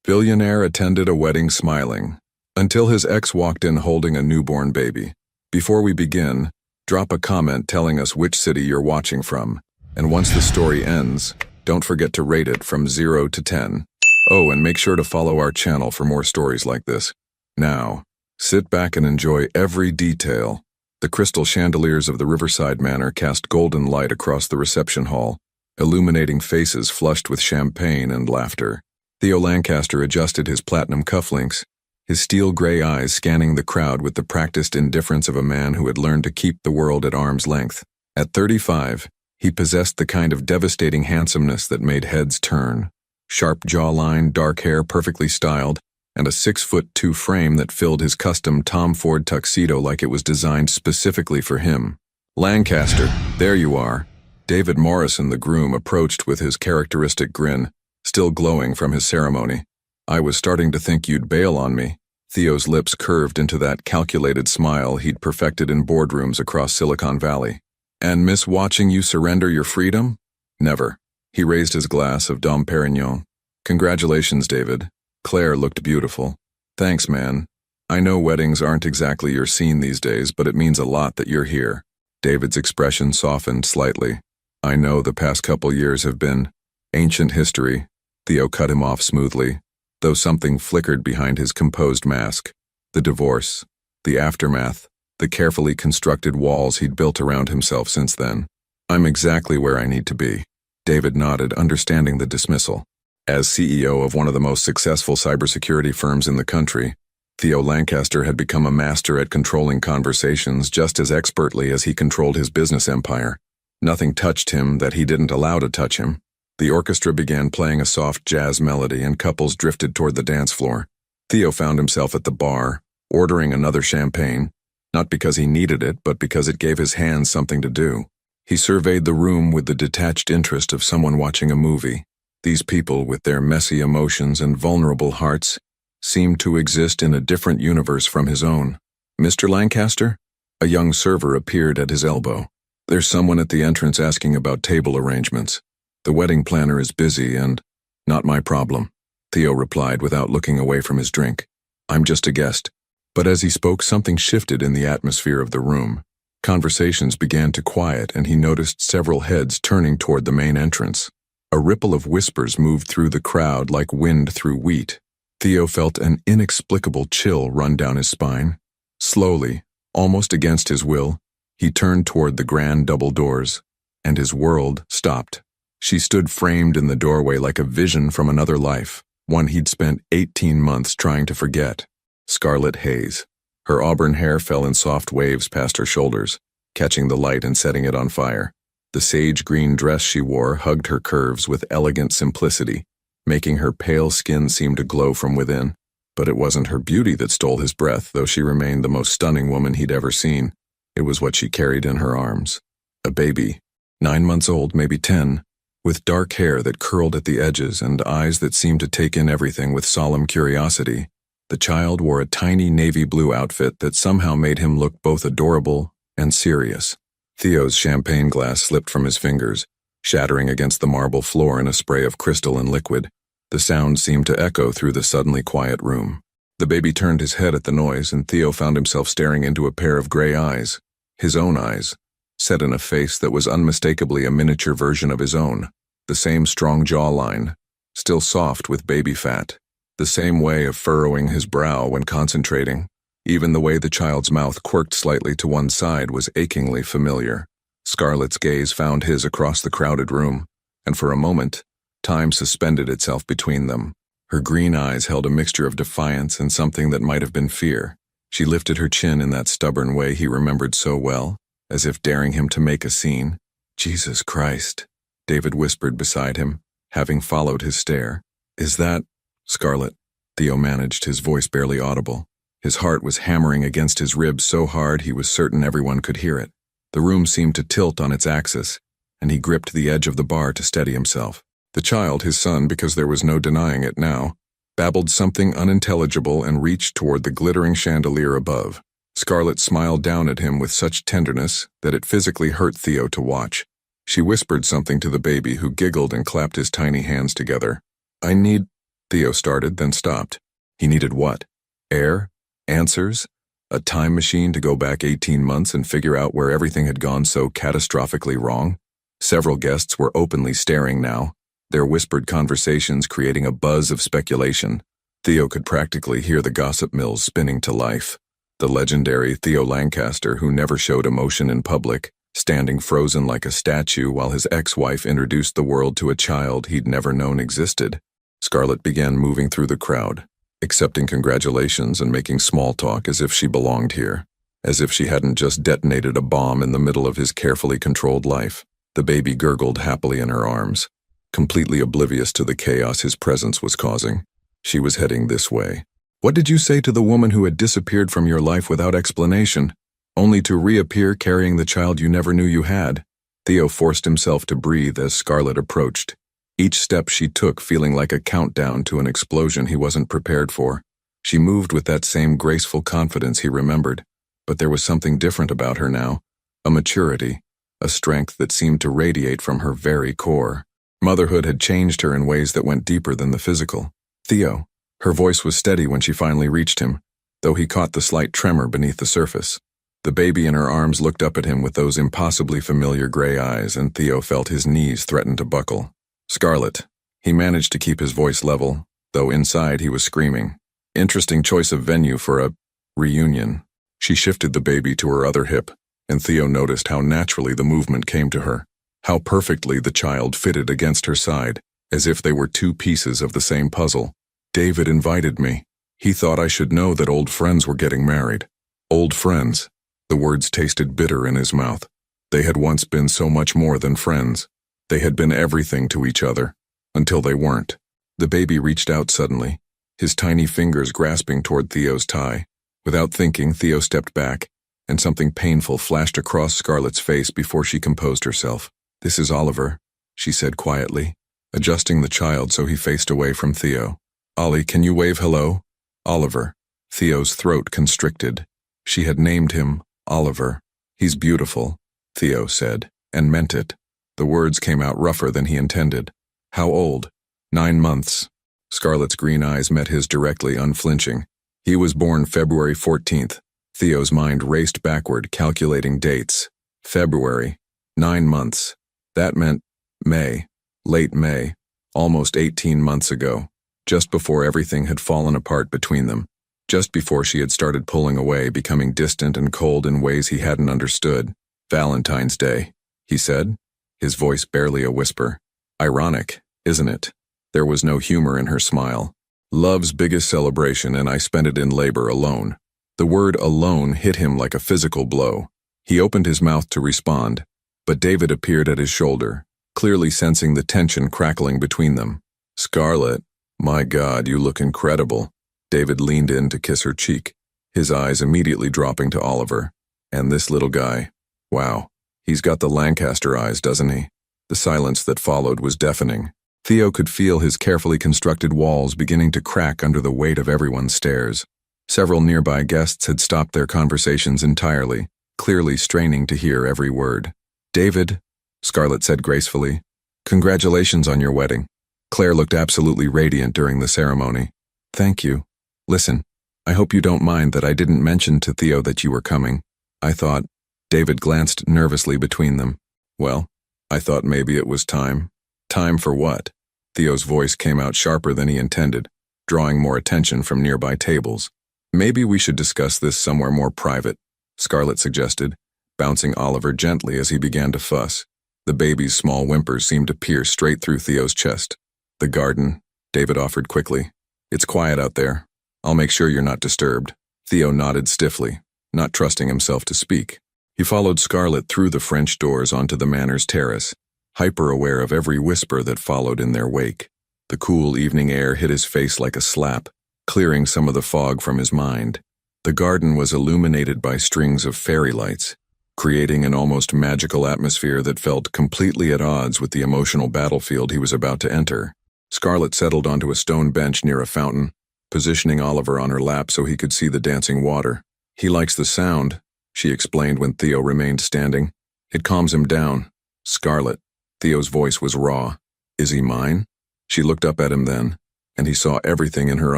Billionaire attended a wedding smiling, until his ex walked in holding a newborn baby. Before we begin, drop a comment telling us which city you're watching from, and once the story ends, don't forget to rate it from 0 to 10. Oh, and make sure to follow our channel for more stories like this. Now, sit back and enjoy every detail. The crystal chandeliers of the Riverside Manor cast golden light across the reception hall, illuminating faces flushed with champagne and laughter. Theo Lancaster adjusted his platinum cufflinks, his steel-gray eyes scanning the crowd with the practiced indifference of a man who had learned to keep the world at arm's length. At 35, he possessed the kind of devastating handsomeness that made heads turn. Sharp jawline, dark hair perfectly styled, and a 6'2" frame that filled his custom Tom Ford tuxedo like it was designed specifically for him. Lancaster, there you are. David Morrison, the groom, approached with his characteristic grin, still glowing from his ceremony. I was starting to think you'd bail on me. Theo's lips curved into that calculated smile he'd perfected in boardrooms across Silicon Valley. And miss watching you surrender your freedom? Never. He raised his glass of Dom Perignon. Congratulations, David. Claire looked beautiful. Thanks, man. I know weddings aren't exactly your scene these days, but it means a lot that you're here. David's expression softened slightly. I know the past couple years have been ancient history. Theo cut him off smoothly, though something flickered behind his composed mask. The divorce, the aftermath, the carefully constructed walls he'd built around himself since then. I'm exactly where I need to be. David nodded, understanding the dismissal. As CEO of one of the most successful cybersecurity firms in the country, Theo Lancaster had become a master at controlling conversations just as expertly as he controlled his business empire. Nothing touched him that he didn't allow to touch him. The orchestra began playing a soft jazz melody and couples drifted toward the dance floor. Theo found himself at the bar, ordering another champagne, not because he needed it, but because it gave his hands something to do. He surveyed the room with the detached interest of someone watching a movie. These people, with their messy emotions and vulnerable hearts, seemed to exist in a different universe from his own. Mr. Lancaster? A young server appeared at his elbow. There's someone at the entrance asking about table arrangements. The wedding planner is busy and not my problem, Theo replied without looking away from his drink. I'm just a guest. But as he spoke, something shifted in the atmosphere of the room. Conversations began to quiet and he noticed several heads turning toward the main entrance. A ripple of whispers moved through the crowd like wind through wheat. Theo felt an inexplicable chill run down his spine. Slowly, almost against his will, he turned toward the grand double doors, and his world stopped. She stood framed in the doorway like a vision from another life, one he'd spent 18 months trying to forget. Scarlet haze. Her auburn hair fell in soft waves past her shoulders, catching the light and setting it on fire. The sage-green dress she wore hugged her curves with elegant simplicity, making her pale skin seem to glow from within. But it wasn't her beauty that stole his breath, though she remained the most stunning woman he'd ever seen. It was what she carried in her arms. A baby, 9 months old, maybe 10, with dark hair that curled at the edges and eyes that seemed to take in everything with solemn curiosity. The child wore a tiny navy blue outfit that somehow made him look both adorable and serious. Theo's champagne glass slipped from his fingers, shattering against the marble floor in a spray of crystal and liquid. The sound seemed to echo through the suddenly quiet room. The baby turned his head at the noise, and Theo found himself staring into a pair of gray eyes, his own eyes, set in a face that was unmistakably a miniature version of his own. The same strong jawline, still soft with baby fat. The same way of furrowing his brow when concentrating. Even the way the child's mouth quirked slightly to one side was achingly familiar. Scarlett's gaze found his across the crowded room, and for a moment, time suspended itself between them. Her green eyes held a mixture of defiance and something that might have been fear. She lifted her chin in that stubborn way he remembered so well, as if daring him to make a scene. Jesus Christ, David whispered beside him, having followed his stare. Is that Scarlett? Theo managed, his voice barely audible. His heart was hammering against his ribs so hard he was certain everyone could hear it. The room seemed to tilt on its axis, and he gripped the edge of the bar to steady himself. The child, his son because there was no denying it now, babbled something unintelligible and reached toward the glittering chandelier above. Scarlett smiled down at him with such tenderness that it physically hurt Theo to watch. She whispered something to the baby, who giggled and clapped his tiny hands together. I need... Theo started, then stopped. He needed what? Air? Answers? A time machine to go back 18 months and figure out where everything had gone so catastrophically wrong? Several guests were openly staring now, their whispered conversations creating a buzz of speculation. Theo could practically hear the gossip mills spinning to life. The legendary Theo Lancaster, who never showed emotion in public, standing frozen like a statue while his ex-wife introduced the world to a child he'd never known existed. Scarlett began moving through the crowd, accepting congratulations and making small talk as if she belonged here, as if she hadn't just detonated a bomb in the middle of his carefully controlled life. The baby gurgled happily in her arms, completely oblivious to the chaos his presence was causing. She was heading this way. What did you say to the woman who had disappeared from your life without explanation, only to reappear carrying the child you never knew you had? Theo forced himself to breathe as Scarlett approached, each step she took feeling like a countdown to an explosion he wasn't prepared for. She moved with that same graceful confidence he remembered, but there was something different about her now, a maturity, a strength that seemed to radiate from her very core. Motherhood had changed her in ways that went deeper than the physical. Theo. Her voice was steady when she finally reached him, though he caught the slight tremor beneath the surface. The baby in her arms looked up at him with those impossibly familiar gray eyes, and Theo felt his knees threaten to buckle. Scarlett. He managed to keep his voice level, though inside he was screaming. Interesting choice of venue for a reunion. She shifted the baby to her other hip, and Theo noticed how naturally the movement came to her, how perfectly the child fitted against her side, as if they were two pieces of the same puzzle. David invited me. He thought I should know that old friends were getting married. Old friends. The words tasted bitter in his mouth. They had once been so much more than friends. They had been everything to each other, until they weren't. The baby reached out suddenly, his tiny fingers grasping toward Theo's tie. Without thinking, Theo stepped back, and something painful flashed across Scarlett's face before she composed herself. "This is Oliver," she said quietly, adjusting the child so he faced away from Theo. "Ollie, can you wave hello?" Oliver. Theo's throat constricted. She had named him Oliver. "He's beautiful," Theo said, and meant it. The words came out rougher than he intended. "How old?" 9 months. Scarlett's green eyes met his directly, unflinching. "He was born February 14th. Theo's mind raced backward, calculating dates. February. 9 months. That meant May. Late May. Almost 18 months ago. Just before everything had fallen apart between them. Just before she had started pulling away, becoming distant and cold in ways he hadn't understood. "Valentine's Day," he said, his voice barely a whisper. "Ironic, isn't it?" There was no humor in her smile. "Love's biggest celebration, and I spent it in labor alone." The word alone hit him like a physical blow. He opened his mouth to respond, but David appeared at his shoulder, clearly sensing the tension crackling between them. "Scarlett, my God, you look incredible." David leaned in to kiss her cheek, his eyes immediately dropping to Oliver. "And this little guy. Wow, he's got the Lancaster eyes, doesn't he?" The silence that followed was deafening. Theo could feel his carefully constructed walls beginning to crack under the weight of everyone's stares. Several nearby guests had stopped their conversations entirely, clearly straining to hear every word. "David," Scarlett said gracefully, "congratulations on your wedding." Claire looked absolutely radiant during the ceremony. "Thank you. Listen, I hope you don't mind that I didn't mention to Theo that you were coming. I thought," David glanced nervously between them. "Well, I thought maybe it was time." "Time for what?" Theo's voice came out sharper than he intended, drawing more attention from nearby tables. "Maybe we should discuss this somewhere more private," Scarlett suggested, bouncing Oliver gently as he began to fuss. The baby's small whimpers seemed to pierce straight through Theo's chest. "The garden," David offered quickly. "It's quiet out there. I'll make sure you're not disturbed." Theo nodded stiffly, not trusting himself to speak. He followed Scarlett through the French doors onto the manor's terrace, hyper-aware of every whisper that followed in their wake. The cool evening air hit his face like a slap, clearing some of the fog from his mind. The garden was illuminated by strings of fairy lights, creating an almost magical atmosphere that felt completely at odds with the emotional battlefield he was about to enter. Scarlett settled onto a stone bench near a fountain, positioning Oliver on her lap so he could see the dancing water. "He likes the sound," she explained when Theo remained standing. "It calms him down." "Scarlett." Theo's voice was raw. "Is he mine?" She looked up at him then, and he saw everything in her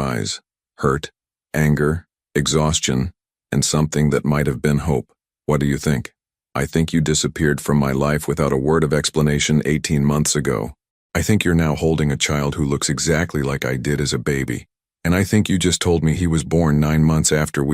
eyes: hurt, anger, exhaustion, and something that might have been hope. What do you think? I think you disappeared from my life without a word of explanation 18 months ago. I think you're now holding a child who looks exactly like I did as a baby. And I think you just told me he was born 9 months after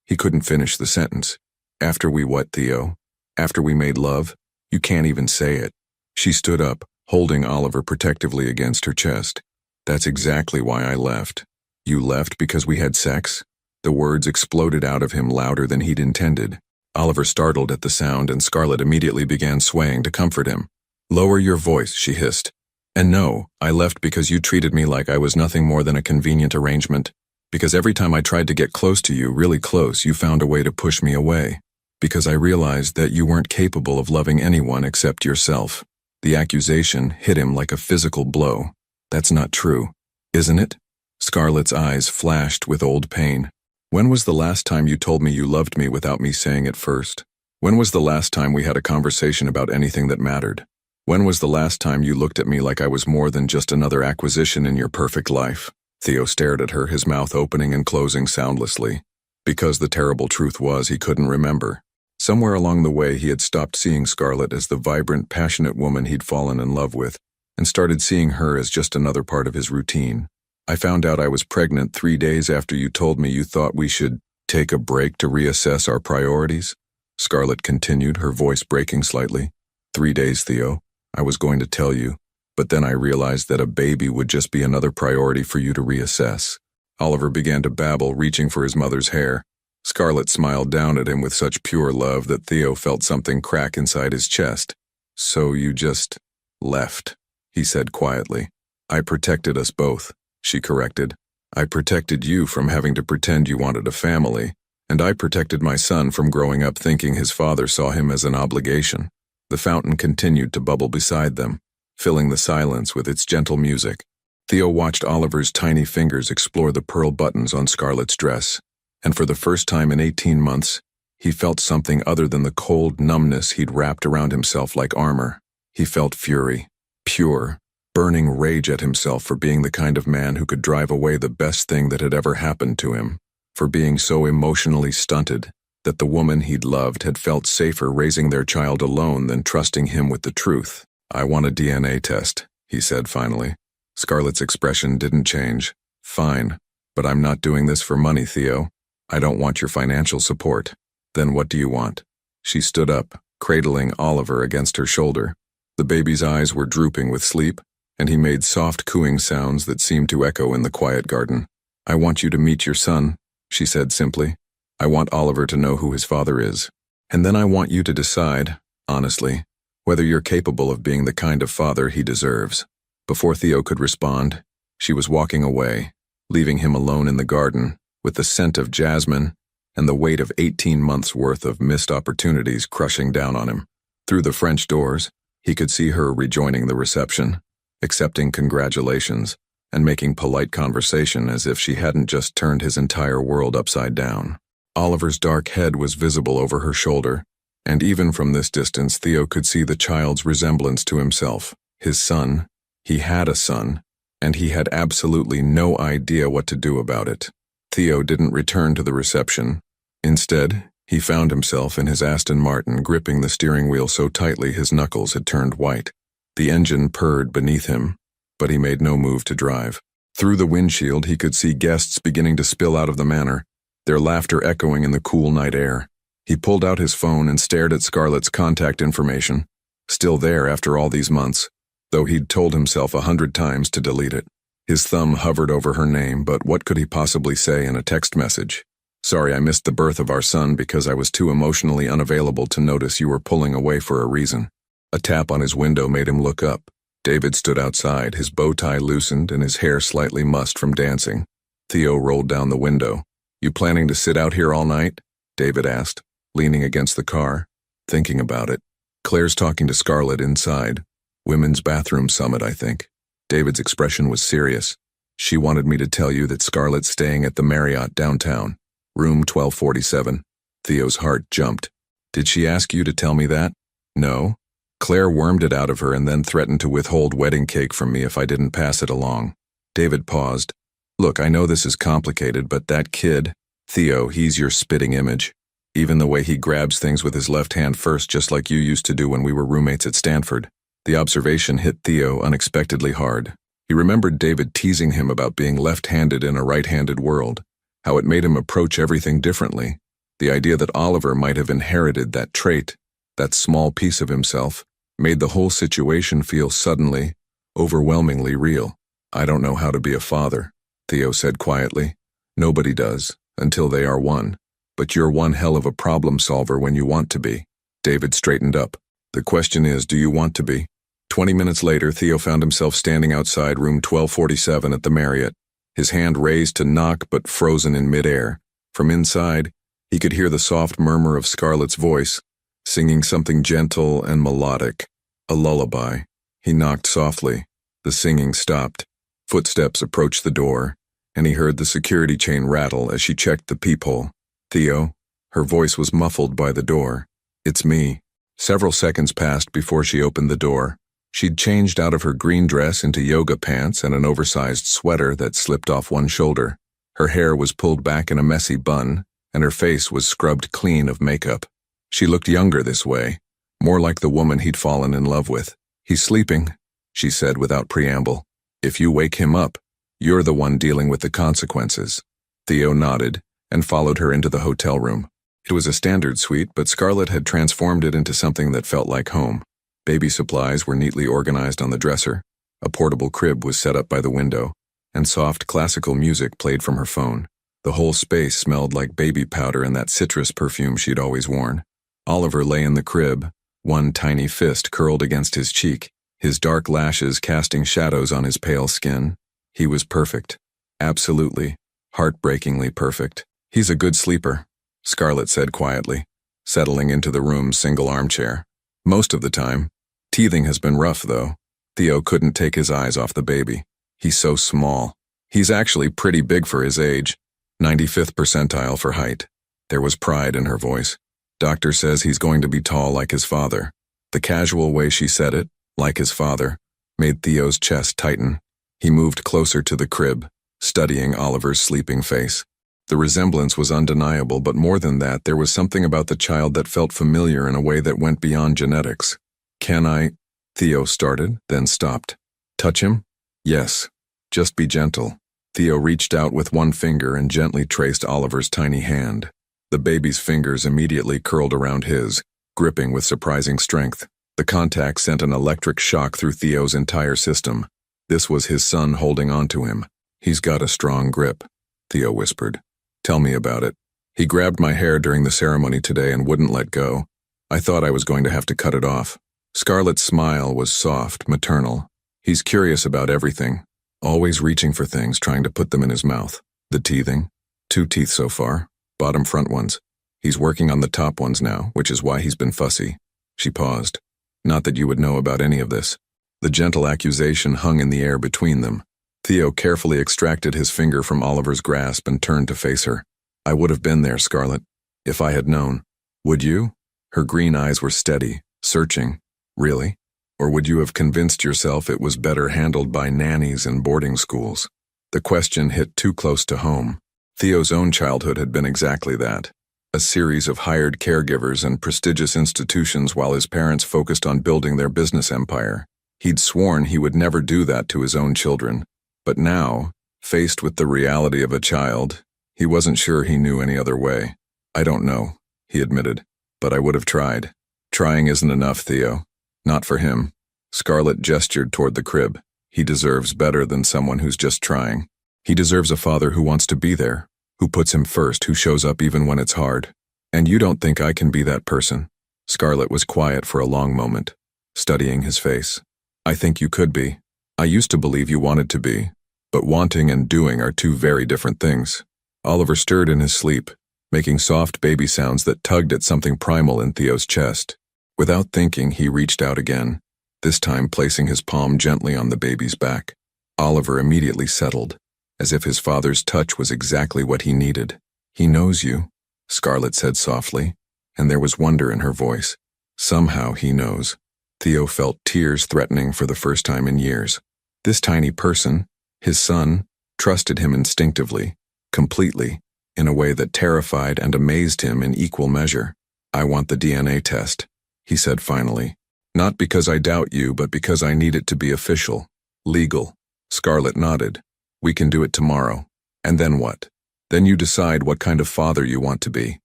He couldn't finish the sentence. After we what, Theo? After we made love? You can't even say it. She stood up, holding Oliver protectively against her chest. That's exactly why I left. You left because we had sex? The words exploded out of him louder than he'd intended. Oliver startled at the sound, and Scarlett immediately began swaying to comfort him. Lower your voice, she hissed. And no, I left because you treated me like I was nothing more than a convenient arrangement. Because every time I tried to get close to you, really close, you found a way to push me away. Because I realized that you weren't capable of loving anyone except yourself. The accusation hit him like a physical blow. That's not true, isn't it? Scarlett's eyes flashed with old pain. When was the last time you told me you loved me without me saying it first? When was the last time we had a conversation about anything that mattered? When was the last time you looked at me like I was more than just another acquisition in your perfect life? Theo stared at her, his mouth opening and closing soundlessly. Because the terrible truth was, he couldn't remember. Somewhere along the way, he had stopped seeing Scarlett as the vibrant, passionate woman he'd fallen in love with, and started seeing her as just another part of his routine. I found out I was pregnant 3 days after you told me you thought we should take a break to reassess our priorities, Scarlett continued, her voice breaking slightly. 3 days, Theo. I was going to tell you, but then I realized that a baby would just be another priority for you to reassess. Oliver began to babble, reaching for his mother's hair. Scarlett smiled down at him with such pure love that Theo felt something crack inside his chest. So you just left, he said quietly. I protected us both, she corrected. I protected you from having to pretend you wanted a family, and I protected my son from growing up thinking his father saw him as an obligation. The fountain continued to bubble beside them, filling the silence with its gentle music. Theo watched Oliver's tiny fingers explore the pearl buttons on Scarlett's dress, and for the first time in 18 months, he felt something other than the cold numbness he'd wrapped around himself like armor. He felt fury, pure, burning rage at himself for being the kind of man who could drive away the best thing that had ever happened to him, for being so emotionally stunted that the woman he'd loved had felt safer raising their child alone than trusting him with the truth. I want a DNA test, he said finally. Scarlett's expression didn't change. Fine, but I'm not doing this for money, Theo. I don't want your financial support. Then what do you want? She stood up, cradling Oliver against her shoulder. The baby's eyes were drooping with sleep, and he made soft cooing sounds that seemed to echo in the quiet garden. I want you to meet your son, she said simply. I want Oliver to know who his father is. And then I want you to decide, honestly, whether you're capable of being the kind of father he deserves. Before Theo could respond, she was walking away, leaving him alone in the garden, with the scent of jasmine and the weight of 18 months' worth of missed opportunities crushing down on him. Through the French doors, he could see her rejoining the reception, accepting congratulations, and making polite conversation as if she hadn't just turned his entire world upside down. Oliver's dark head was visible over her shoulder, and even from this distance Theo could see the child's resemblance to himself, his son. He had a son, and he had absolutely no idea what to do about it. Theo didn't return to the reception. Instead, he found himself in his Aston Martin gripping the steering wheel so tightly his knuckles had turned white. The engine purred beneath him, but he made no move to drive. Through the windshield he could see guests beginning to spill out of the manor, their laughter echoing in the cool night air. He pulled out his phone and stared at Scarlett's contact information, still there after all these months, though he'd told himself 100 times to delete it. His thumb hovered over her name, but what could he possibly say in a text message? Sorry, I missed the birth of our son because I was too emotionally unavailable to notice you were pulling away for a reason. A tap on his window made him look up. David stood outside, his bow tie loosened and his hair slightly mussed from dancing. Theo rolled down the window. You planning to sit out here all night? David asked, leaning against the car, thinking about it. Claire's talking to Scarlett inside. Women's bathroom summit, I think. David's expression was serious. She wanted me to tell you that Scarlett's staying at the Marriott downtown, room 1247. Theo's heart jumped. Did she ask you to tell me that? No. Claire wormed it out of her and then threatened to withhold wedding cake from me if I didn't pass it along. David paused. Look, I know this is complicated, but that kid, Theo, he's your spitting image. Even the way he grabs things with his left hand first, just like you used to do when we were roommates at Stanford. The observation hit Theo unexpectedly hard. He remembered David teasing him about being left-handed in a right-handed world, how it made him approach everything differently. The idea that Oliver might have inherited that trait, that small piece of himself, made the whole situation feel suddenly, overwhelmingly real. I don't know how to be a father, Theo said quietly. Nobody does, until they are one. But you're one hell of a problem solver when you want to be. David straightened up. The question is, do you want to be? 20 minutes later, Theo found himself standing outside room 1247 at the Marriott, his hand raised to knock but frozen in midair. From inside, he could hear the soft murmur of Scarlett's voice, singing something gentle and melodic, a lullaby. He knocked softly. The singing stopped. Footsteps approached the door, and he heard the security chain rattle as she checked the peephole. Theo, her voice was muffled by the door. It's me. Several seconds passed before she opened the door. She'd changed out of her green dress into yoga pants and an oversized sweater that slipped off one shoulder. Her hair was pulled back in a messy bun, and her face was scrubbed clean of makeup. She looked younger this way, more like the woman he'd fallen in love with. He's sleeping, she said without preamble. If you wake him up, you're the one dealing with the consequences. Theo nodded and followed her into the hotel room. It was a standard suite, but Scarlett had transformed it into something that felt like home. Baby supplies were neatly organized on the dresser. A portable crib was set up by the window, and soft classical music played from her phone. The whole space smelled like baby powder and that citrus perfume she'd always worn. Oliver lay in the crib, one tiny fist curled against his cheek, his dark lashes casting shadows on his pale skin. He was perfect. Absolutely, heartbreakingly perfect. He's a good sleeper, Scarlett said quietly, settling into the room's single armchair. Most of the time. Teething has been rough, though. Theo couldn't take his eyes off the baby. He's so small. He's actually pretty big for his age. 95th percentile for height. There was pride in her voice. Doctor says he's going to be tall like his father. The casual way she said it, like his father, made Theo's chest tighten. He moved closer to the crib, studying Oliver's sleeping face. The resemblance was undeniable, but more than that, there was something about the child that felt familiar in a way that went beyond genetics. Can I? Theo started, then stopped. Touch him? Yes. Just be gentle. Theo reached out with one finger and gently traced Oliver's tiny hand. The baby's fingers immediately curled around his, gripping with surprising strength. The contact sent an electric shock through Theo's entire system. This was his son holding on to him. He's got a strong grip, Theo whispered. Tell me about it. He grabbed my hair during the ceremony today and wouldn't let go. I thought I was going to have to cut it off. Scarlett's smile was soft, maternal. He's curious about everything, always reaching for things, trying to put them in his mouth. The teething? 2 teeth so far, bottom front ones. He's working on the top ones now, which is why he's been fussy. She paused. Not that you would know about any of this. The gentle accusation hung in the air between them. Theo carefully extracted his finger from Oliver's grasp and turned to face her. I would have been there, Scarlett, if I had known. Would you? Her green eyes were steady, searching. Really? Or would you have convinced yourself it was better handled by nannies and boarding schools? The question hit too close to home. Theo's own childhood had been exactly that. A series of hired caregivers and prestigious institutions while his parents focused on building their business empire. He'd sworn he would never do that to his own children. But now, faced with the reality of a child, he wasn't sure he knew any other way. I don't know, he admitted, but I would have tried. Trying isn't enough, Theo. Not for him. Scarlett gestured toward the crib. He deserves better than someone who's just trying. He deserves a father who wants to be there, who puts him first, who shows up even when it's hard. And you don't think I can be that person? Scarlett was quiet for a long moment, studying his face. I think you could be. I used to believe you wanted to be, but wanting and doing are 2 very different things. Oliver stirred in his sleep, making soft baby sounds that tugged at something primal in Theo's chest. Without thinking, he reached out again, this time placing his palm gently on the baby's back. Oliver immediately settled, as if his father's touch was exactly what he needed. He knows you, Scarlett said softly, and there was wonder in her voice. Somehow he knows. Theo felt tears threatening for the first time in years. This tiny person, His son trusted him instinctively, completely, in a way that terrified and amazed him in equal measure. "I want the DNA test," he said finally. "Not because I doubt you, but because I need it to be official, legal." Scarlett nodded. "We can do it tomorrow." "And then what?" "Then you decide what kind of father you want to be,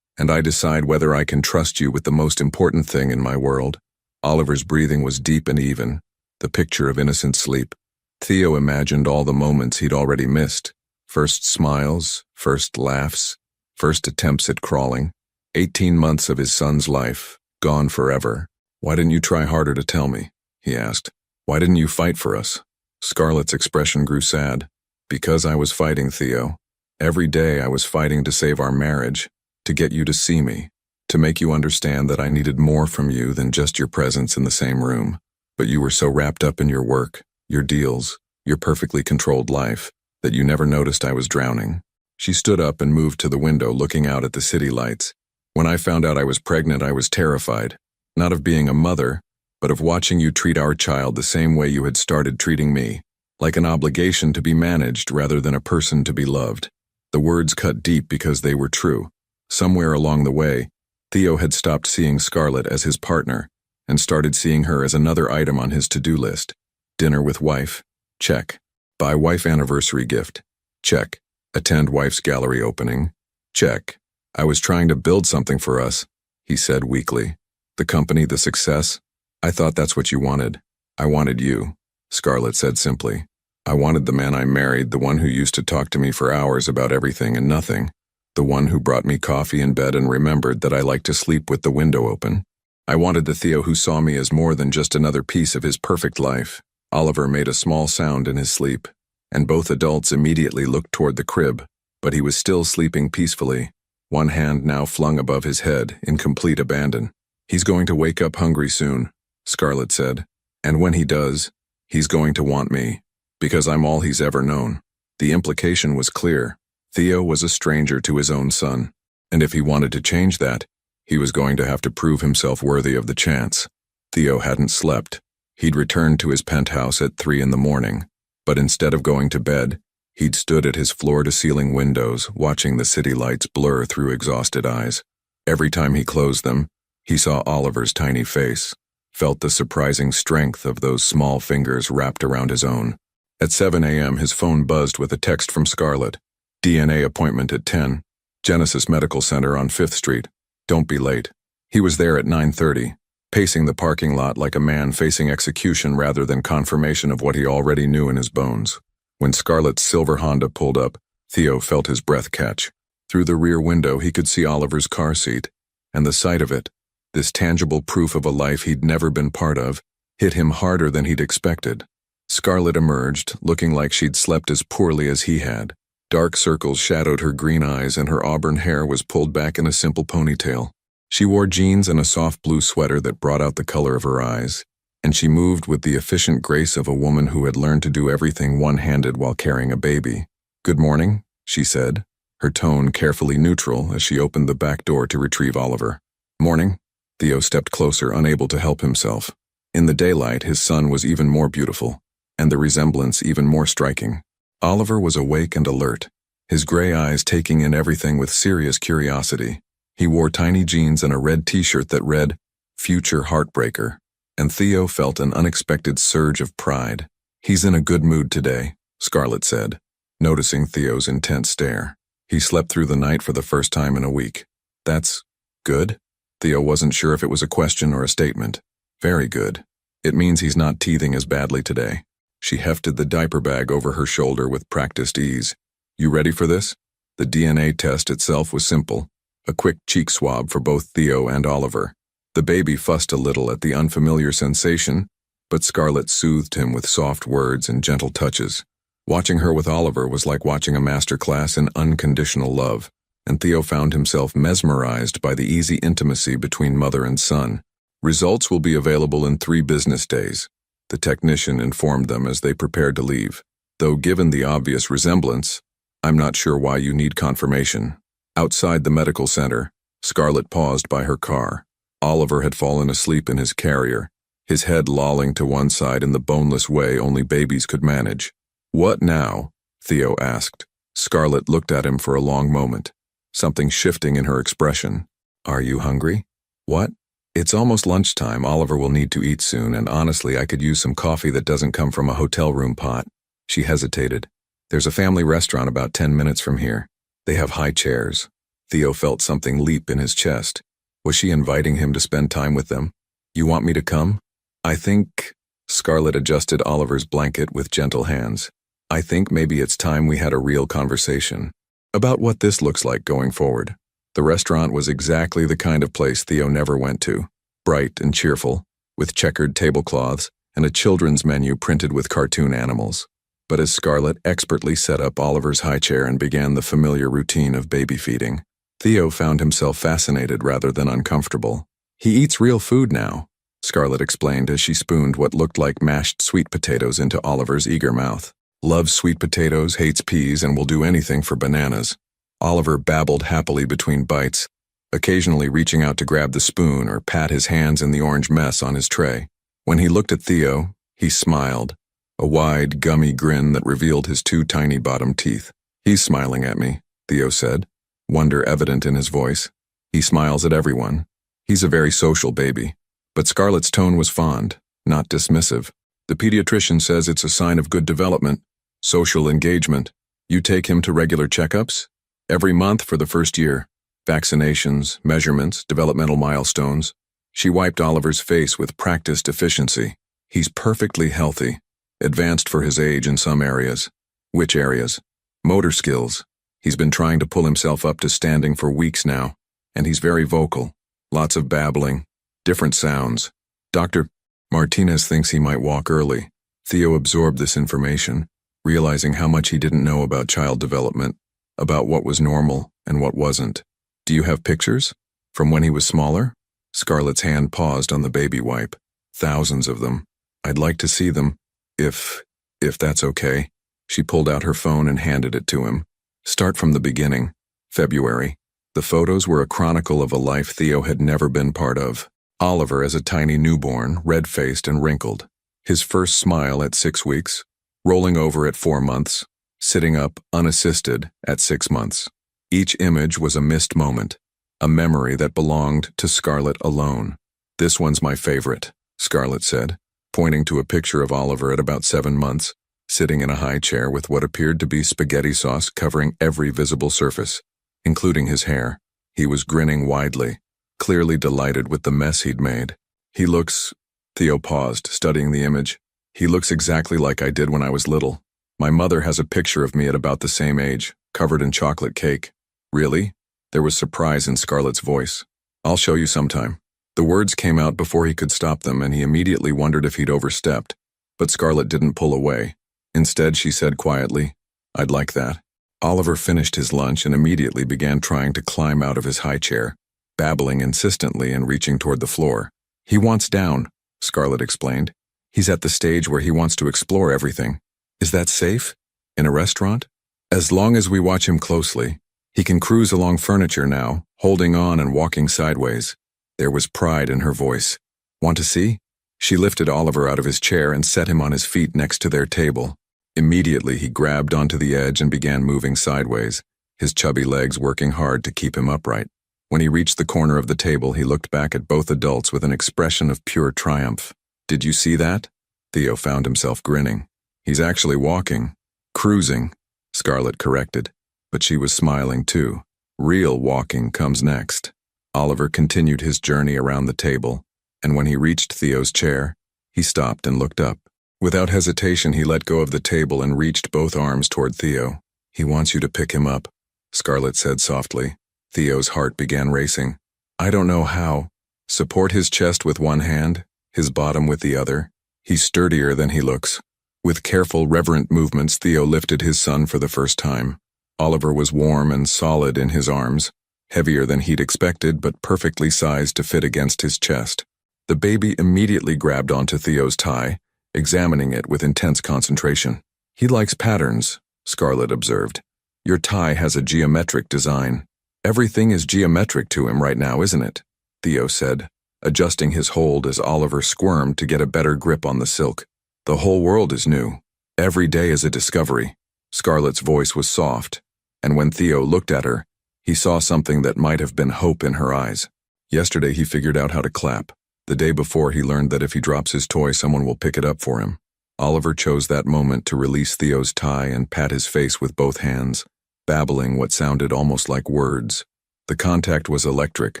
and I decide whether I can trust you with the most important thing in my world." Oliver's breathing was deep and even, the picture of innocent sleep. Theo imagined all the moments he'd already missed. First smiles, first laughs, first attempts at crawling. 18 months of his son's life, gone forever. "Why didn't you try harder to tell me?" he asked. "Why didn't you fight for us?" Scarlett's expression grew sad. "Because I was fighting, Theo. Every day I was fighting to save our marriage, to get you to see me, to make you understand that I needed more from you than just your presence in the same room. But you were so wrapped up in your work, your deals, your perfectly controlled life, that you never noticed I was drowning." She stood up and moved to the window, looking out at the city lights. "When I found out I was pregnant, I was terrified, not of being a mother, but of watching you treat our child the same way you had started treating me, like an obligation to be managed rather than a person to be loved." The words cut deep because they were true. Somewhere along the way, Theo had stopped seeing Scarlett as his partner and started seeing her as another item on his to-do list. Dinner with wife? Check. Buy wife anniversary gift? Check. Attend wife's gallery opening? Check. "I was trying to build something for us," he said weakly. "The company, the success. I thought that's what you wanted." "I wanted you," Scarlett said simply. "I wanted the man I married, the one who used to talk to me for hours about everything and nothing, the one who brought me coffee in bed and remembered that I liked to sleep with the window open. I wanted the Theo who saw me as more than just another piece of his perfect life." Oliver made a small sound in his sleep, and both adults immediately looked toward the crib, but he was still sleeping peacefully, one hand now flung above his head in complete abandon. "He's going to wake up hungry soon," Scarlett said, "and when he does, he's going to want me, because I'm all he's ever known." The implication was clear. Theo was a stranger to his own son, and if he wanted to change that, he was going to have to prove himself worthy of the chance. Theo hadn't slept. He'd returned to his penthouse at 3 in the morning, but instead of going to bed, he'd stood at his floor-to-ceiling windows, watching the city lights blur through exhausted eyes. Every time he closed them, he saw Oliver's tiny face, felt the surprising strength of those small fingers wrapped around his own. At 7 a.m., his phone buzzed with a text from Scarlett. "DNA appointment at 10. Genesis Medical Center on 5th Street. Don't be late." He was there at 9:30, pacing the parking lot like a man facing execution rather than confirmation of what he already knew in his bones. When Scarlett's silver Honda pulled up, Theo felt his breath catch. Through the rear window, he could see Oliver's car seat, and the sight of it, this tangible proof of a life he'd never been part of, hit him harder than he'd expected. Scarlett emerged, looking like she'd slept as poorly as he had. Dark circles shadowed her green eyes, and her auburn hair was pulled back in a simple ponytail. She wore jeans and a soft blue sweater that brought out the color of her eyes, and she moved with the efficient grace of a woman who had learned to do everything one-handed while carrying a baby. "Good morning," she said, her tone carefully neutral as she opened the back door to retrieve Oliver. "Morning." Theo stepped closer, unable to help himself. In the daylight, his son was even more beautiful, and the resemblance even more striking. Oliver was awake and alert, his gray eyes taking in everything with serious curiosity. He wore tiny jeans and a red t-shirt that read, "Future Heartbreaker," and Theo felt an unexpected surge of pride. "He's in a good mood today," Scarlett said, noticing Theo's intense stare. "He slept through the night for the first time in a week." "That's good?" Theo wasn't sure if it was a question or a statement. "Very good. It means he's not teething as badly today." She hefted the diaper bag over her shoulder with practiced ease. "You ready for this?" The DNA test itself was simple. A quick cheek swab for both Theo and Oliver. The baby fussed a little at the unfamiliar sensation, but Scarlett soothed him with soft words and gentle touches. Watching her with Oliver was like watching a master class in unconditional love, and Theo found himself mesmerized by the easy intimacy between mother and son. "Results will be available in 3 business days," the technician informed them as they prepared to leave. "Though given the obvious resemblance, I'm not sure why you need confirmation." Outside the medical center, Scarlett paused by her car. Oliver had fallen asleep in his carrier, his head lolling to one side in the boneless way only babies could manage. What now? Theo asked. Scarlett looked at him for a long moment, something shifting in her expression. Are you hungry? What? It's almost lunchtime. Oliver will need to eat soon, and honestly, I could use some coffee that doesn't come from a hotel room pot. She hesitated. There's a family restaurant about 10 minutes from here. They have high chairs. Theo felt something leap in his chest. Was she inviting him to spend time with them? You want me to come? I think... Scarlett adjusted Oliver's blanket with gentle hands. I think maybe it's time we had a real conversation about what this looks like going forward. The restaurant was exactly the kind of place Theo never went to. Bright and cheerful, with checkered tablecloths and a children's menu printed with cartoon animals. But as Scarlett expertly set up Oliver's high chair and began the familiar routine of baby feeding, Theo found himself fascinated rather than uncomfortable. He eats real food now, Scarlett explained as she spooned what looked like mashed sweet potatoes into Oliver's eager mouth. Loves sweet potatoes, hates peas, and will do anything for bananas. Oliver babbled happily between bites, occasionally reaching out to grab the spoon or pat his hands in the orange mess on his tray. When he looked at Theo, he smiled, a wide, gummy grin that revealed his two tiny bottom teeth. He's smiling at me, Theo said, wonder evident in his voice. He smiles at everyone. He's a very social baby. But Scarlett's tone was fond, not dismissive. The pediatrician says it's a sign of good development, social engagement. You take him to regular checkups? Every month for the first year. Vaccinations, measurements, developmental milestones. She wiped Oliver's face with practiced efficiency. He's perfectly healthy. Advanced for his age in some areas. Which areas? Motor skills. He's been trying to pull himself up to standing for weeks now. And he's very vocal. Lots of babbling. Different sounds. Dr. Martinez thinks he might walk early. Theo absorbed this information, realizing how much he didn't know about child development, about what was normal and what wasn't. Do you have pictures? From when he was smaller? Scarlett's hand paused on the baby wipe. Thousands of them. I'd like to see them, if that's okay. She pulled out her phone and handed it to him. Start from the beginning. February. The photos were a chronicle of a life Theo had never been part of. Oliver as a tiny newborn, red-faced and wrinkled. His first smile at 6 weeks, rolling over at 4 months, sitting up unassisted at 6 months. Each image was a missed moment, a memory that belonged to Scarlett alone. This one's my favorite, Scarlett said, pointing to a picture of Oliver at about 7 months, sitting in a high chair with what appeared to be spaghetti sauce covering every visible surface, including his hair. He was grinning widely, clearly delighted with the mess he'd made. He looks... Theo paused, studying the image. He looks exactly like I did when I was little. My mother has a picture of me at about the same age, covered in chocolate cake. Really? There was surprise in Scarlett's voice. I'll show you sometime. The words came out before he could stop them, and he immediately wondered if he'd overstepped. But Scarlett didn't pull away. Instead, she said quietly, I'd like that. Oliver finished his lunch and immediately began trying to climb out of his high chair, babbling insistently and reaching toward the floor. He wants down, Scarlett explained. He's at the stage where he wants to explore everything. Is that safe? In a restaurant? As long as we watch him closely. He can cruise along furniture now, holding on and walking sideways. There was pride in her voice. Want to see? She lifted Oliver out of his chair and set him on his feet next to their table. Immediately he grabbed onto the edge and began moving sideways, his chubby legs working hard to keep him upright. When he reached the corner of the table, he looked back at both adults with an expression of pure triumph. Did you see that? Theo found himself grinning. He's actually walking. Cruising, Scarlett corrected. But she was smiling too. Real walking comes next. Oliver continued his journey around the table, and when he reached Theo's chair, he stopped and looked up. Without hesitation, he let go of the table and reached both arms toward Theo. He wants you to pick him up, Scarlett said softly. Theo's heart began racing. I don't know how. Support his chest with one hand, his bottom with the other. He's sturdier than he looks. With careful, reverent movements, Theo lifted his son for the first time. Oliver was warm and solid in his arms, heavier than he'd expected but perfectly sized to fit against his chest. The baby immediately grabbed onto Theo's tie, examining it with intense concentration. He likes patterns, Scarlett observed. Your tie has a geometric design. Everything is geometric to him right now, isn't it? Theo said, adjusting his hold as Oliver squirmed to get a better grip on the silk. The whole world is new. Every day is a discovery. Scarlett's voice was soft, and when Theo looked at her, he saw something that might have been hope in her eyes. Yesterday he figured out how to clap. The day before he learned that if he drops his toy, someone will pick it up for him. Oliver chose that moment to release Theo's tie and pat his face with both hands, babbling what sounded almost like words. The contact was electric,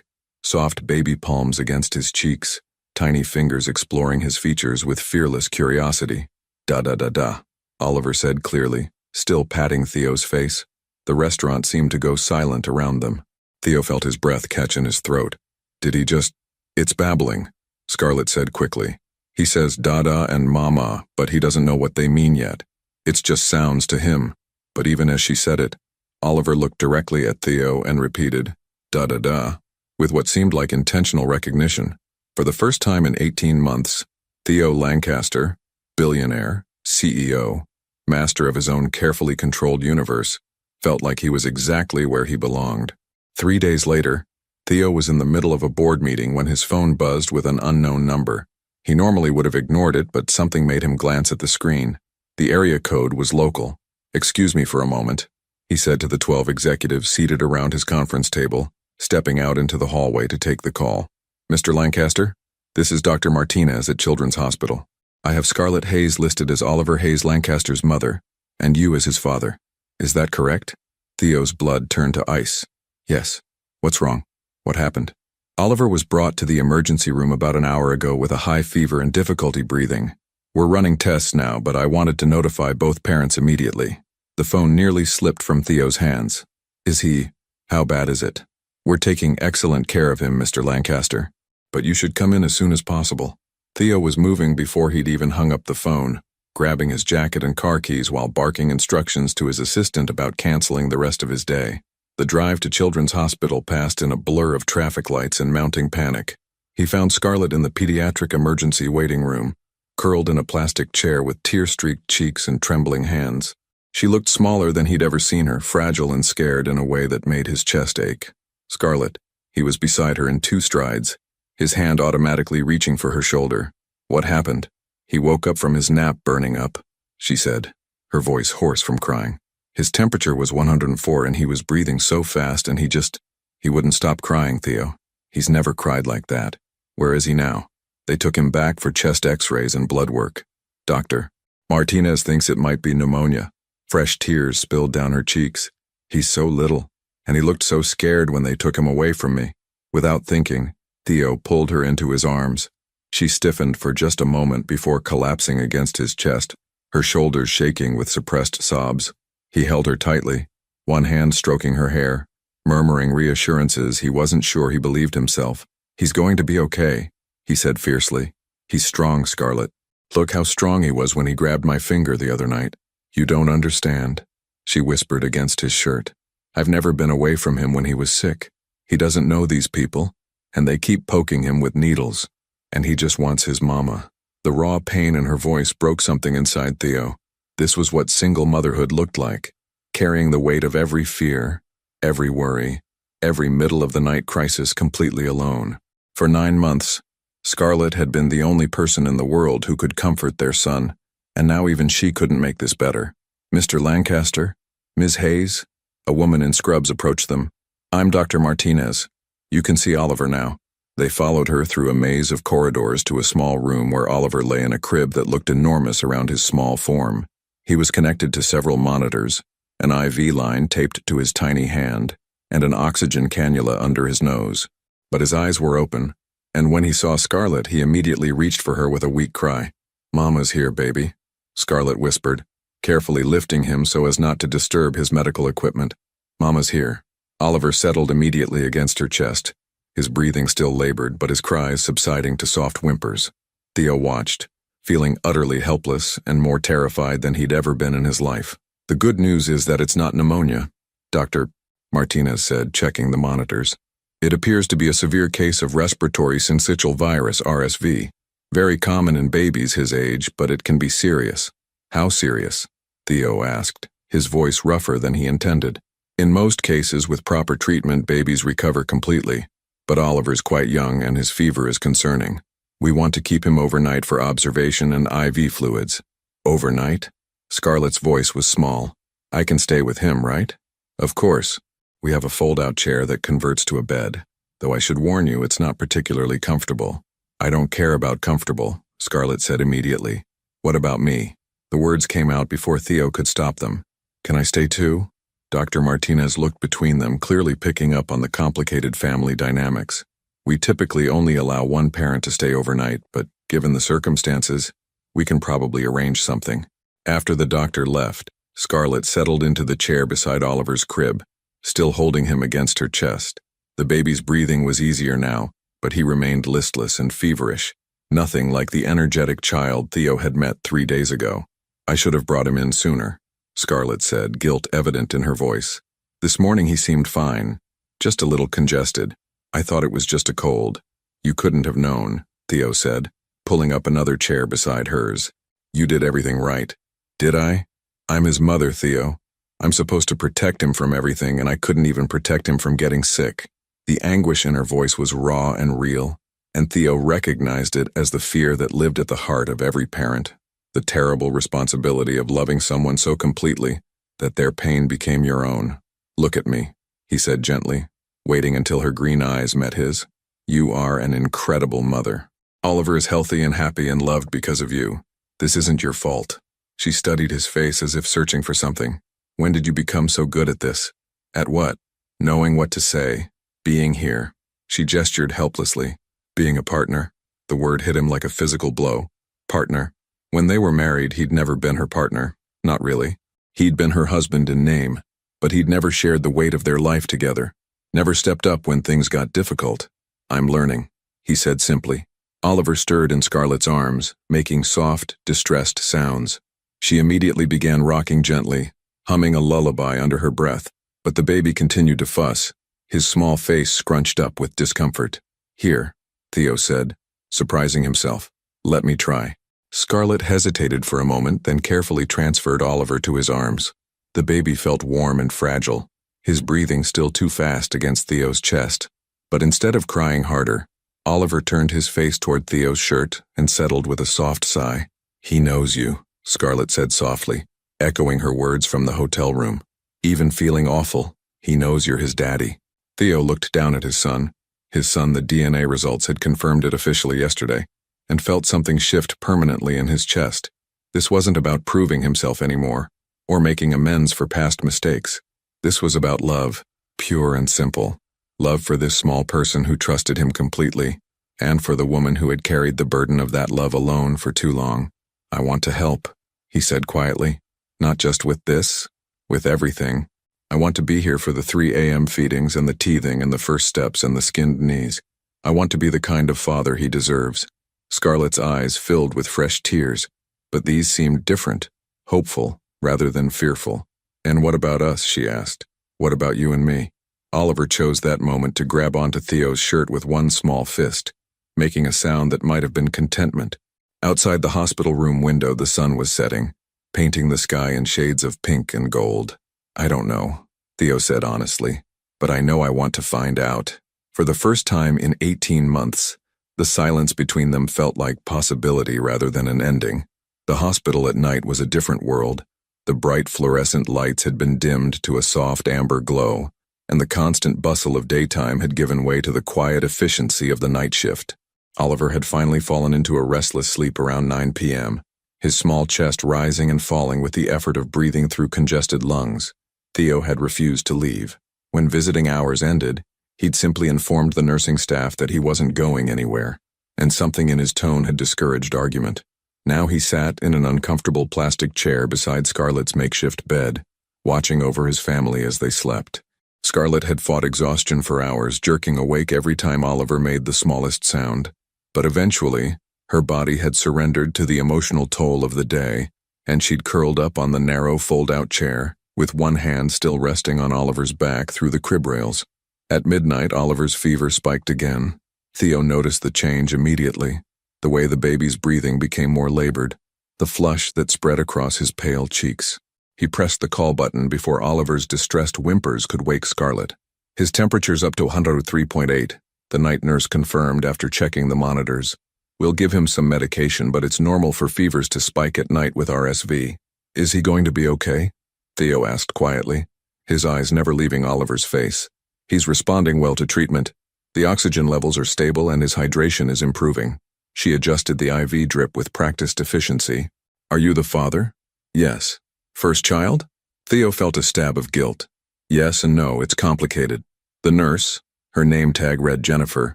soft baby palms against his cheeks, tiny fingers exploring his features with fearless curiosity. Da-da-da-da, Oliver said clearly, still patting Theo's face. The restaurant seemed to go silent around them. Theo felt his breath catch in his throat. Did he just... It's babbling, Scarlett said quickly. He says dada and mama, but he doesn't know what they mean yet. It's just sounds to him. But even as she said it, Oliver looked directly at Theo and repeated, da-da-da, with what seemed like intentional recognition. For the first time in 18 months, Theo Lancaster, billionaire, CEO, master of his own carefully controlled universe, felt like he was exactly where he belonged. 3 days later, Theo was in the middle of a board meeting when his phone buzzed with an unknown number. He normally would have ignored it, but something made him glance at the screen. The area code was local. "Excuse me for a moment," he said to the 12 executives seated around his conference table, stepping out into the hallway to take the call. "Mr. Lancaster, this is Dr. Martinez at Children's Hospital. I have Scarlett Hayes listed as Oliver Hayes Lancaster's mother, and you as his father. Is that correct?" Theo's blood turned to ice. "Yes. What's wrong? What happened?" Oliver was brought to the emergency room about an hour ago with a high fever and difficulty breathing. "We're running tests now, but I wanted to notify both parents immediately." The phone nearly slipped from Theo's hands. "Is he... How bad is it?" "We're taking excellent care of him, Mr. Lancaster. But you should come in as soon as possible." Theo was moving before he'd even hung up the phone, grabbing his jacket and car keys while barking instructions to his assistant about canceling the rest of his day. The drive to Children's Hospital passed in a blur of traffic lights and mounting panic. He found Scarlett in the pediatric emergency waiting room, curled in a plastic chair with tear-streaked cheeks and trembling hands. She looked smaller than he'd ever seen her, fragile and scared in a way that made his chest ache. "Scarlett," he was beside her in 2 strides, his hand automatically reaching for her shoulder. "What happened?" "He woke up from his nap burning up," she said, her voice hoarse from crying. "His temperature was 104 and he was breathing so fast and he wouldn't stop crying, Theo. He's never cried like that." "Where is he now?" "They took him back for chest x-rays and blood work." "Doctor Martinez thinks it might be pneumonia." Fresh tears spilled down her cheeks. "He's so little, and he looked so scared when they took him away from me." Without thinking, Theo pulled her into his arms. She stiffened for just a moment before collapsing against his chest, her shoulders shaking with suppressed sobs. He held her tightly, one hand stroking her hair, murmuring reassurances he wasn't sure he believed himself. "He's going to be okay," he said fiercely. "He's strong, Scarlett. Look how strong he was when he grabbed my finger the other night." "You don't understand," she whispered against his shirt. "I've never been away from him when he was sick. He doesn't know these people, and they keep poking him with needles, and he just wants his mama." The raw pain in her voice broke something inside Theo. This was what single motherhood looked like, carrying the weight of every fear, every worry, every middle-of-the-night crisis completely alone. For 9 months, Scarlett had been the only person in the world who could comfort their son, and now even she couldn't make this better. "Mr. Lancaster? Ms. Hayes?" A woman in scrubs approached them. "I'm Dr. Martinez. You can see Oliver now." They followed her through a maze of corridors to a small room where Oliver lay in a crib that looked enormous around his small form. He was connected to several monitors, an IV line taped to his tiny hand, and an oxygen cannula under his nose. But his eyes were open, and when he saw Scarlett, he immediately reached for her with a weak cry. "Mama's here, baby," Scarlett whispered, carefully lifting him so as not to disturb his medical equipment. "Mama's here." Oliver settled immediately against her chest, his breathing still labored but his cries subsiding to soft whimpers. Theo watched, feeling utterly helpless and more terrified than he'd ever been in his life. "The good news is that it's not pneumonia," Dr. Martinez said, checking the monitors. "It appears to be a severe case of respiratory syncytial virus, RSV. Very common in babies his age, but it can be serious." "How serious?" Theo asked, his voice rougher than he intended. "In most cases, with proper treatment, babies recover completely, but Oliver's quite young and his fever is concerning. We want to keep him overnight for observation and IV fluids." "Overnight?" Scarlett's voice was small. I can stay with him, right? Of course. We have a fold-out chair that converts to a bed. Though I should warn you, it's not particularly comfortable. I don't care about comfortable, Scarlett said immediately. What about me? The words came out before Theo could stop them. Can I stay too? Dr. Martinez looked between them, clearly picking up on the complicated family dynamics. We typically only allow one parent to stay overnight, but given the circumstances, we can probably arrange something. After the doctor left, Scarlett settled into the chair beside Oliver's crib, still holding him against her chest. The baby's breathing was easier now, but he remained listless and feverish, nothing like the energetic child Theo had met 3 days ago. I should have brought him in sooner, Scarlett said, guilt evident in her voice. This morning he seemed fine, just a little congested. I thought it was just a cold. You couldn't have known, Theo said, pulling up another chair beside hers. You did everything right. Did I? I'm his mother, Theo. I'm supposed to protect him from everything, and I couldn't even protect him from getting sick. The anguish in her voice was raw and real, and Theo recognized it as the fear that lived at the heart of every parent. The terrible responsibility of loving someone so completely that their pain became your own. Look at me, he said gently, waiting until her green eyes met his. You are an incredible mother. Oliver is healthy and happy and loved because of you. This isn't your fault. She studied his face as if searching for something. When did you become so good at this? At what? Knowing what to say. Being here. She gestured helplessly. Being a partner. The word hit him like a physical blow. Partner. When they were married, he'd never been her partner. Not really. He'd been her husband in name, but he'd never shared the weight of their life together. Never stepped up when things got difficult. I'm learning, he said simply. Oliver stirred in Scarlett's arms, making soft, distressed sounds. She immediately began rocking gently, humming a lullaby under her breath, but the baby continued to fuss, his small face scrunched up with discomfort. Here, Theo said, surprising himself. Let me try. Scarlett hesitated for a moment, then carefully transferred Oliver to his arms. The baby felt warm and fragile, his breathing still too fast against Theo's chest. But instead of crying harder, Oliver turned his face toward Theo's shirt and settled with a soft sigh. He knows you, Scarlett said softly, echoing her words from the hotel room. Even feeling awful, he knows you're his daddy. Theo looked down at his son. His son, the DNA results had confirmed it officially yesterday, and felt something shift permanently in his chest. This wasn't about proving himself anymore, or making amends for past mistakes. This was about love, pure and simple. Love for this small person who trusted him completely, and for the woman who had carried the burden of that love alone for too long. I want to help, he said quietly. Not just with this, with everything. I want to be here for the 3 a.m. feedings and the teething and the first steps and the skinned knees. I want to be the kind of father he deserves. Scarlett's eyes filled with fresh tears, but these seemed different, hopeful, rather than fearful. And what about us, she asked. What about you and me? Oliver chose that moment to grab onto Theo's shirt with one small fist, making a sound that might have been contentment. Outside the hospital room window, the sun was setting, painting the sky in shades of pink and gold. I don't know, Theo said honestly, but I know I want to find out. For the first time in 18 months, the silence between them felt like possibility rather than an ending. The hospital at night was a different world. The bright fluorescent lights had been dimmed to a soft amber glow, and the constant bustle of daytime had given way to the quiet efficiency of the night shift. Oliver had finally fallen into a restless sleep around 9 p.m., his small chest rising and falling with the effort of breathing through congested lungs. Theo had refused to leave. When visiting hours ended, he'd simply informed the nursing staff that he wasn't going anywhere, and something in his tone had discouraged argument. Now he sat in an uncomfortable plastic chair beside Scarlett's makeshift bed, watching over his family as they slept. Scarlett had fought exhaustion for hours, jerking awake every time Oliver made the smallest sound. But eventually, her body had surrendered to the emotional toll of the day, and she'd curled up on the narrow fold-out chair, with one hand still resting on Oliver's back through the crib rails. At midnight, Oliver's fever spiked again. Theo noticed the change immediately, the way the baby's breathing became more labored, the flush that spread across his pale cheeks. He pressed the call button before Oliver's distressed whimpers could wake Scarlett. His temperature's up to 103.8, the night nurse confirmed after checking the monitors. We'll give him some medication, but it's normal for fevers to spike at night with RSV. Is he going to be okay? Theo asked quietly, his eyes never leaving Oliver's face. He's responding well to treatment. The oxygen levels are stable and his hydration is improving. She adjusted the IV drip with practiced efficiency. Are you the father? Yes. First child? Theo felt a stab of guilt. Yes and no, it's complicated. The nurse, her name tag read Jennifer,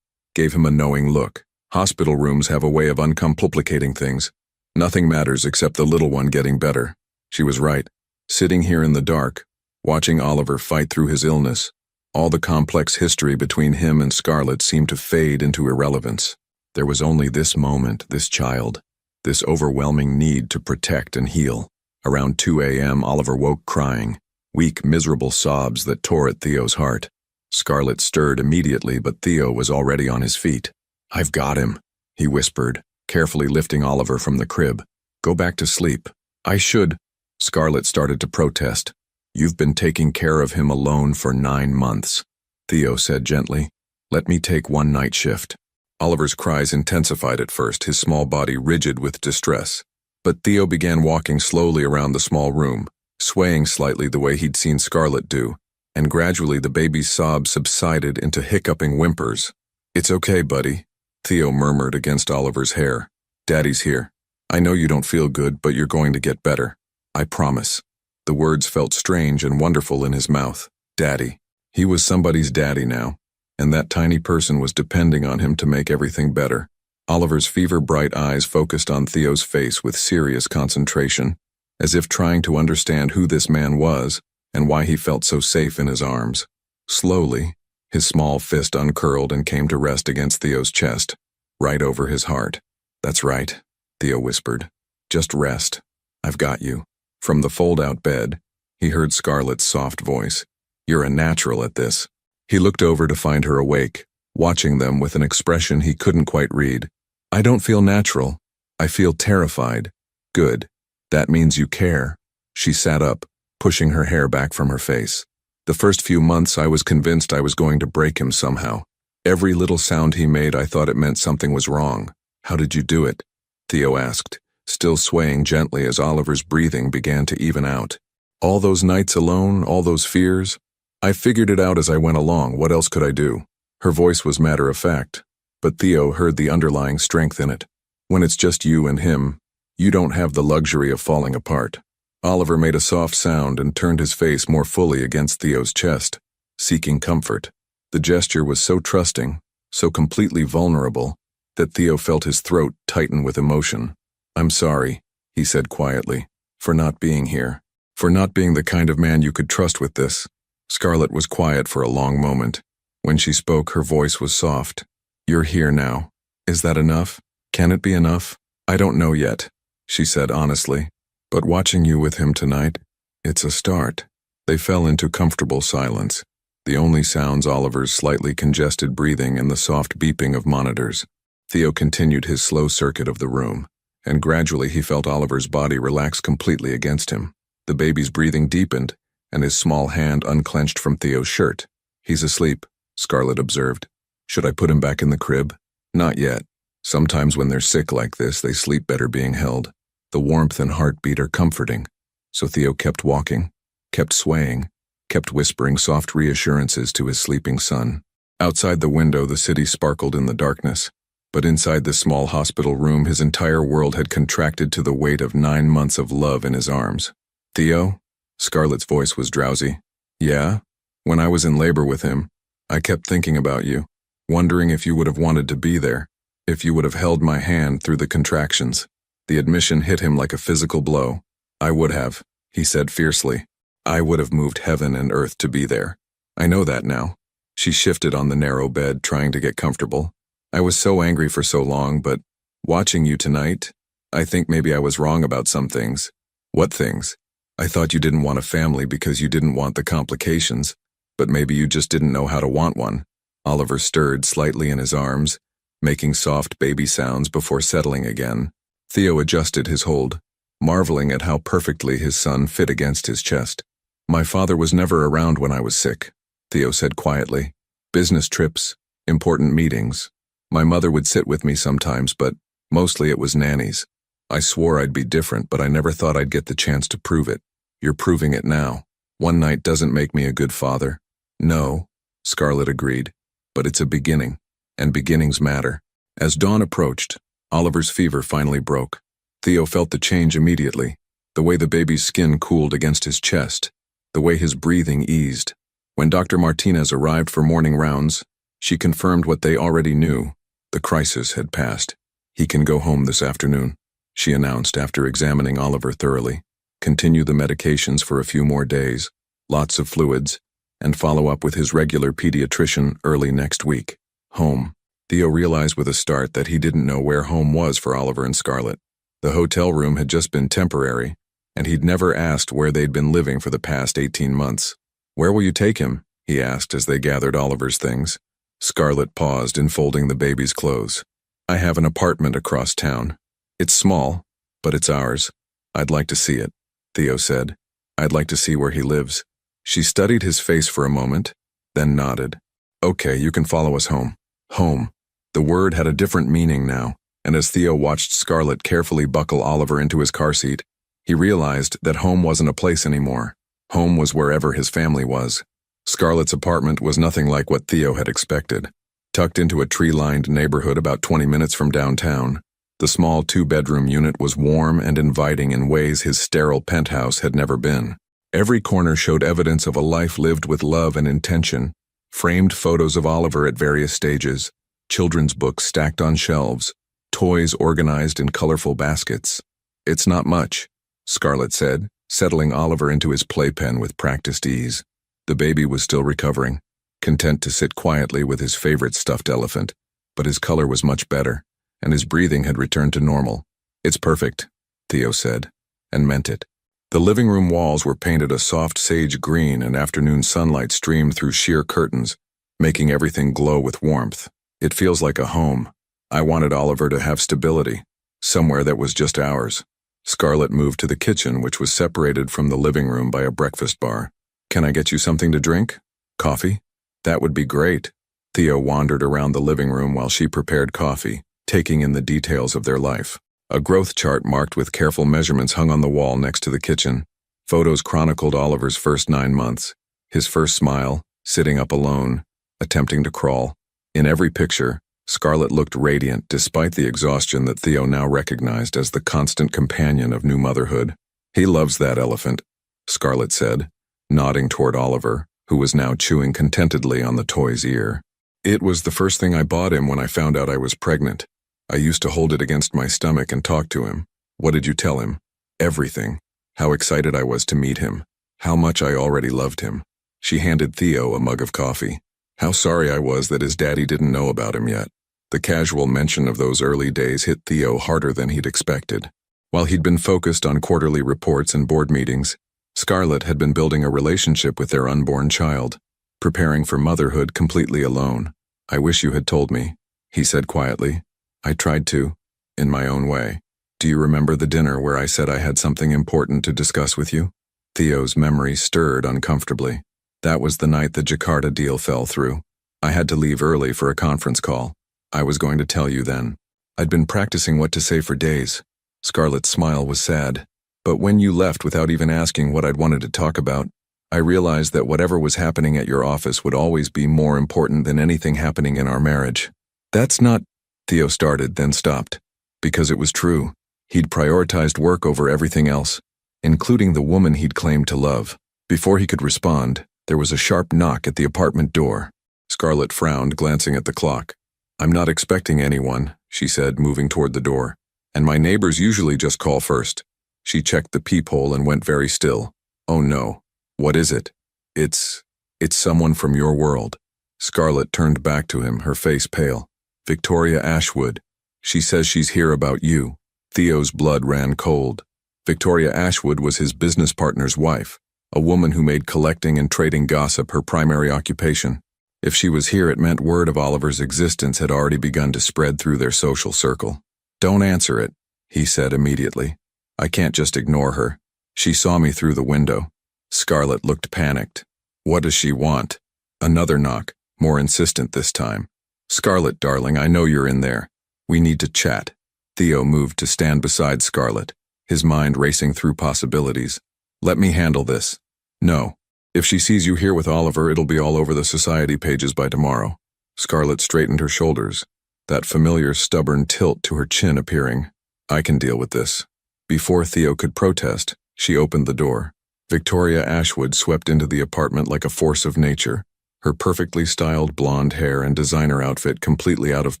gave him a knowing look. Hospital rooms have a way of uncomplicating things. Nothing matters except the little one getting better. She was right. Sitting here in the dark, watching Oliver fight through his illness, all the complex history between him and Scarlett seemed to fade into irrelevance. There was only this moment, this child, this overwhelming need to protect and heal. Around 2 a.m., Oliver woke crying, weak, miserable sobs that tore at Theo's heart. Scarlett stirred immediately, but Theo was already on his feet. I've got him, he whispered, carefully lifting Oliver from the crib. Go back to sleep. I should. Scarlett started to protest. You've been taking care of him alone for 9 months, Theo said gently. Let me take one night shift. Oliver's cries intensified at first, his small body rigid with distress. But Theo began walking slowly around the small room, swaying slightly the way he'd seen Scarlett do, and gradually the baby's sobs subsided into hiccuping whimpers. It's okay, buddy, Theo murmured against Oliver's hair. Daddy's here. I know you don't feel good, but you're going to get better. I promise. The words felt strange and wonderful in his mouth. Daddy. He was somebody's daddy now, and that tiny person was depending on him to make everything better. Oliver's fever-bright eyes focused on Theo's face with serious concentration, as if trying to understand who this man was and why he felt so safe in his arms. Slowly, his small fist uncurled and came to rest against Theo's chest, right over his heart. That's right, Theo whispered. Just rest. I've got you. From the fold-out bed, he heard Scarlett's soft voice. You're a natural at this. He looked over to find her awake, watching them with an expression he couldn't quite read. I don't feel natural. I feel terrified. Good. That means you care. She sat up, pushing her hair back from her face. The first few months I was convinced I was going to break him somehow. Every little sound he made I thought it meant something was wrong. How did you do it? Theo asked, still swaying gently as Oliver's breathing began to even out. All those nights alone, all those fears? I figured it out as I went along. What else could I do? Her voice was matter of fact, but Theo heard the underlying strength in it. When it's just you and him, you don't have the luxury of falling apart. Oliver made a soft sound and turned his face more fully against Theo's chest, seeking comfort. The gesture was so trusting, so completely vulnerable, that Theo felt his throat tighten with emotion. I'm sorry, he said quietly, for not being here, for not being the kind of man you could trust with this. Scarlett was quiet for a long moment. When she spoke, her voice was soft. You're here now. Is that enough? Can it be enough? I don't know yet, she said honestly. But watching you with him tonight, it's a start. They fell into comfortable silence, the only sounds Oliver's slightly congested breathing and the soft beeping of monitors. Theo continued his slow circuit of the room, and gradually he felt Oliver's body relax completely against him. The baby's breathing deepened, and his small hand unclenched from Theo's shirt. He's asleep, Scarlett observed. Should I put him back in the crib? Not yet. Sometimes when they're sick like this, they sleep better being held. The warmth and heartbeat are comforting. So Theo kept walking, kept swaying, kept whispering soft reassurances to his sleeping son. Outside the window, the city sparkled in the darkness. But inside the small hospital room, his entire world had contracted to the weight of 9 months of love in his arms. Theo? Scarlett's voice was drowsy. Yeah? When I was in labor with him, I kept thinking about you, wondering if you would have wanted to be there, if you would have held my hand through the contractions. The admission hit him like a physical blow. I would have, he said fiercely. I would have moved heaven and earth to be there. I know that now. She shifted on the narrow bed, trying to get comfortable. I was so angry for so long, but watching you tonight, I think maybe I was wrong about some things. What things? I thought you didn't want a family because you didn't want the complications, but maybe you just didn't know how to want one. Oliver stirred slightly in his arms, making soft baby sounds before settling again. Theo adjusted his hold, marveling at how perfectly his son fit against his chest. My father was never around when I was sick, Theo said quietly. Business trips, important meetings. My mother would sit with me sometimes, but mostly it was nannies. I swore I'd be different, but I never thought I'd get the chance to prove it. You're proving it now. One night doesn't make me a good father. No, Scarlett agreed, but it's a beginning, and beginnings matter. As dawn approached, Oliver's fever finally broke. Theo felt the change immediately, the way the baby's skin cooled against his chest, the way his breathing eased. When Dr. Martinez arrived for morning rounds, she confirmed what they already knew. The crisis had passed. He can go home this afternoon, she announced after examining Oliver thoroughly. Continue the medications for a few more days, lots of fluids, and follow up with his regular pediatrician early next week. Home. Theo realized with a start that he didn't know where home was for Oliver and Scarlett. The hotel room had just been temporary, and he'd never asked where they'd been living for the past 18 months. Where will you take him? He asked as they gathered Oliver's things. Scarlett paused, enfolding the baby's clothes. I have an apartment across town. It's small, but it's ours. I'd like to see it, Theo said. I'd like to see where he lives. She studied his face for a moment, then nodded. Okay, you can follow us home. Home. The word had a different meaning now, and as Theo watched Scarlett carefully buckle Oliver into his car seat, he realized that home wasn't a place anymore. Home was wherever his family was. Scarlett's apartment was nothing like what Theo had expected. Tucked into a tree-lined neighborhood about 20 minutes from downtown, the small two-bedroom unit was warm and inviting in ways his sterile penthouse had never been. Every corner showed evidence of a life lived with love and intention. Framed photos of Oliver at various stages, children's books stacked on shelves, toys organized in colorful baskets. It's not much, Scarlett said, settling Oliver into his playpen with practiced ease. The baby was still recovering, content to sit quietly with his favorite stuffed elephant, but his color was much better, and his breathing had returned to normal. It's perfect, Theo said, and meant it. The living room walls were painted a soft sage green, and afternoon sunlight streamed through sheer curtains, making everything glow with warmth. It feels like a home. I wanted Oliver to have stability, somewhere that was just ours. Scarlett moved to the kitchen, which was separated from the living room by a breakfast bar. Can I get you something to drink? Coffee? That would be great. Theo wandered around the living room while she prepared coffee, taking in the details of their life. A growth chart marked with careful measurements hung on the wall next to the kitchen. Photos chronicled Oliver's first 9 months, his first smile, sitting up alone, attempting to crawl. In every picture, Scarlett looked radiant despite the exhaustion that Theo now recognized as the constant companion of new motherhood. He loves that elephant, Scarlett said, nodding toward Oliver, who was now chewing contentedly on the toy's ear. It was the first thing I bought him when I found out I was pregnant. I used to hold it against my stomach and talk to him. What did you tell him? Everything. How excited I was to meet him. How much I already loved him. She handed Theo a mug of coffee. How sorry I was that his daddy didn't know about him yet. The casual mention of those early days hit Theo harder than he'd expected. While he'd been focused on quarterly reports and board meetings, Scarlett had been building a relationship with their unborn child, preparing for motherhood completely alone. I wish you had told me, he said quietly. I tried to, in my own way. Do you remember the dinner where I said I had something important to discuss with you? Theo's memory stirred uncomfortably. That was the night the Jakarta deal fell through. I had to leave early for a conference call. I was going to tell you then. I'd been practicing what to say for days. Scarlett's smile was sad. But when you left without even asking what I'd wanted to talk about, I realized that whatever was happening at your office would always be more important than anything happening in our marriage. That's not... Theo started, then stopped. Because it was true. He'd prioritized work over everything else, including the woman he'd claimed to love. Before he could respond, there was a sharp knock at the apartment door. Scarlett frowned, glancing at the clock. I'm not expecting anyone, she said, moving toward the door. And my neighbors usually just call first. She checked the peephole and went very still. Oh no. What is it? It's someone from your world. Scarlett turned back to him, her face pale. Victoria Ashwood. She says she's here about you. Theo's blood ran cold. Victoria Ashwood was his business partner's wife, a woman who made collecting and trading gossip her primary occupation. If she was here, it meant word of Oliver's existence had already begun to spread through their social circle. Don't answer it, he said immediately. I can't just ignore her. She saw me through the window. Scarlett looked panicked. What does she want? Another knock, more insistent this time. Scarlett, darling, I know you're in there. We need to chat. Theo moved to stand beside Scarlett, his mind racing through possibilities. Let me handle this. No. If she sees you here with Oliver, it'll be all over the society pages by tomorrow. Scarlett straightened her shoulders, that familiar stubborn tilt to her chin appearing. I can deal with this. Before Theo could protest, she opened the door. Victoria Ashwood swept into the apartment like a force of nature, her perfectly styled blonde hair and designer outfit completely out of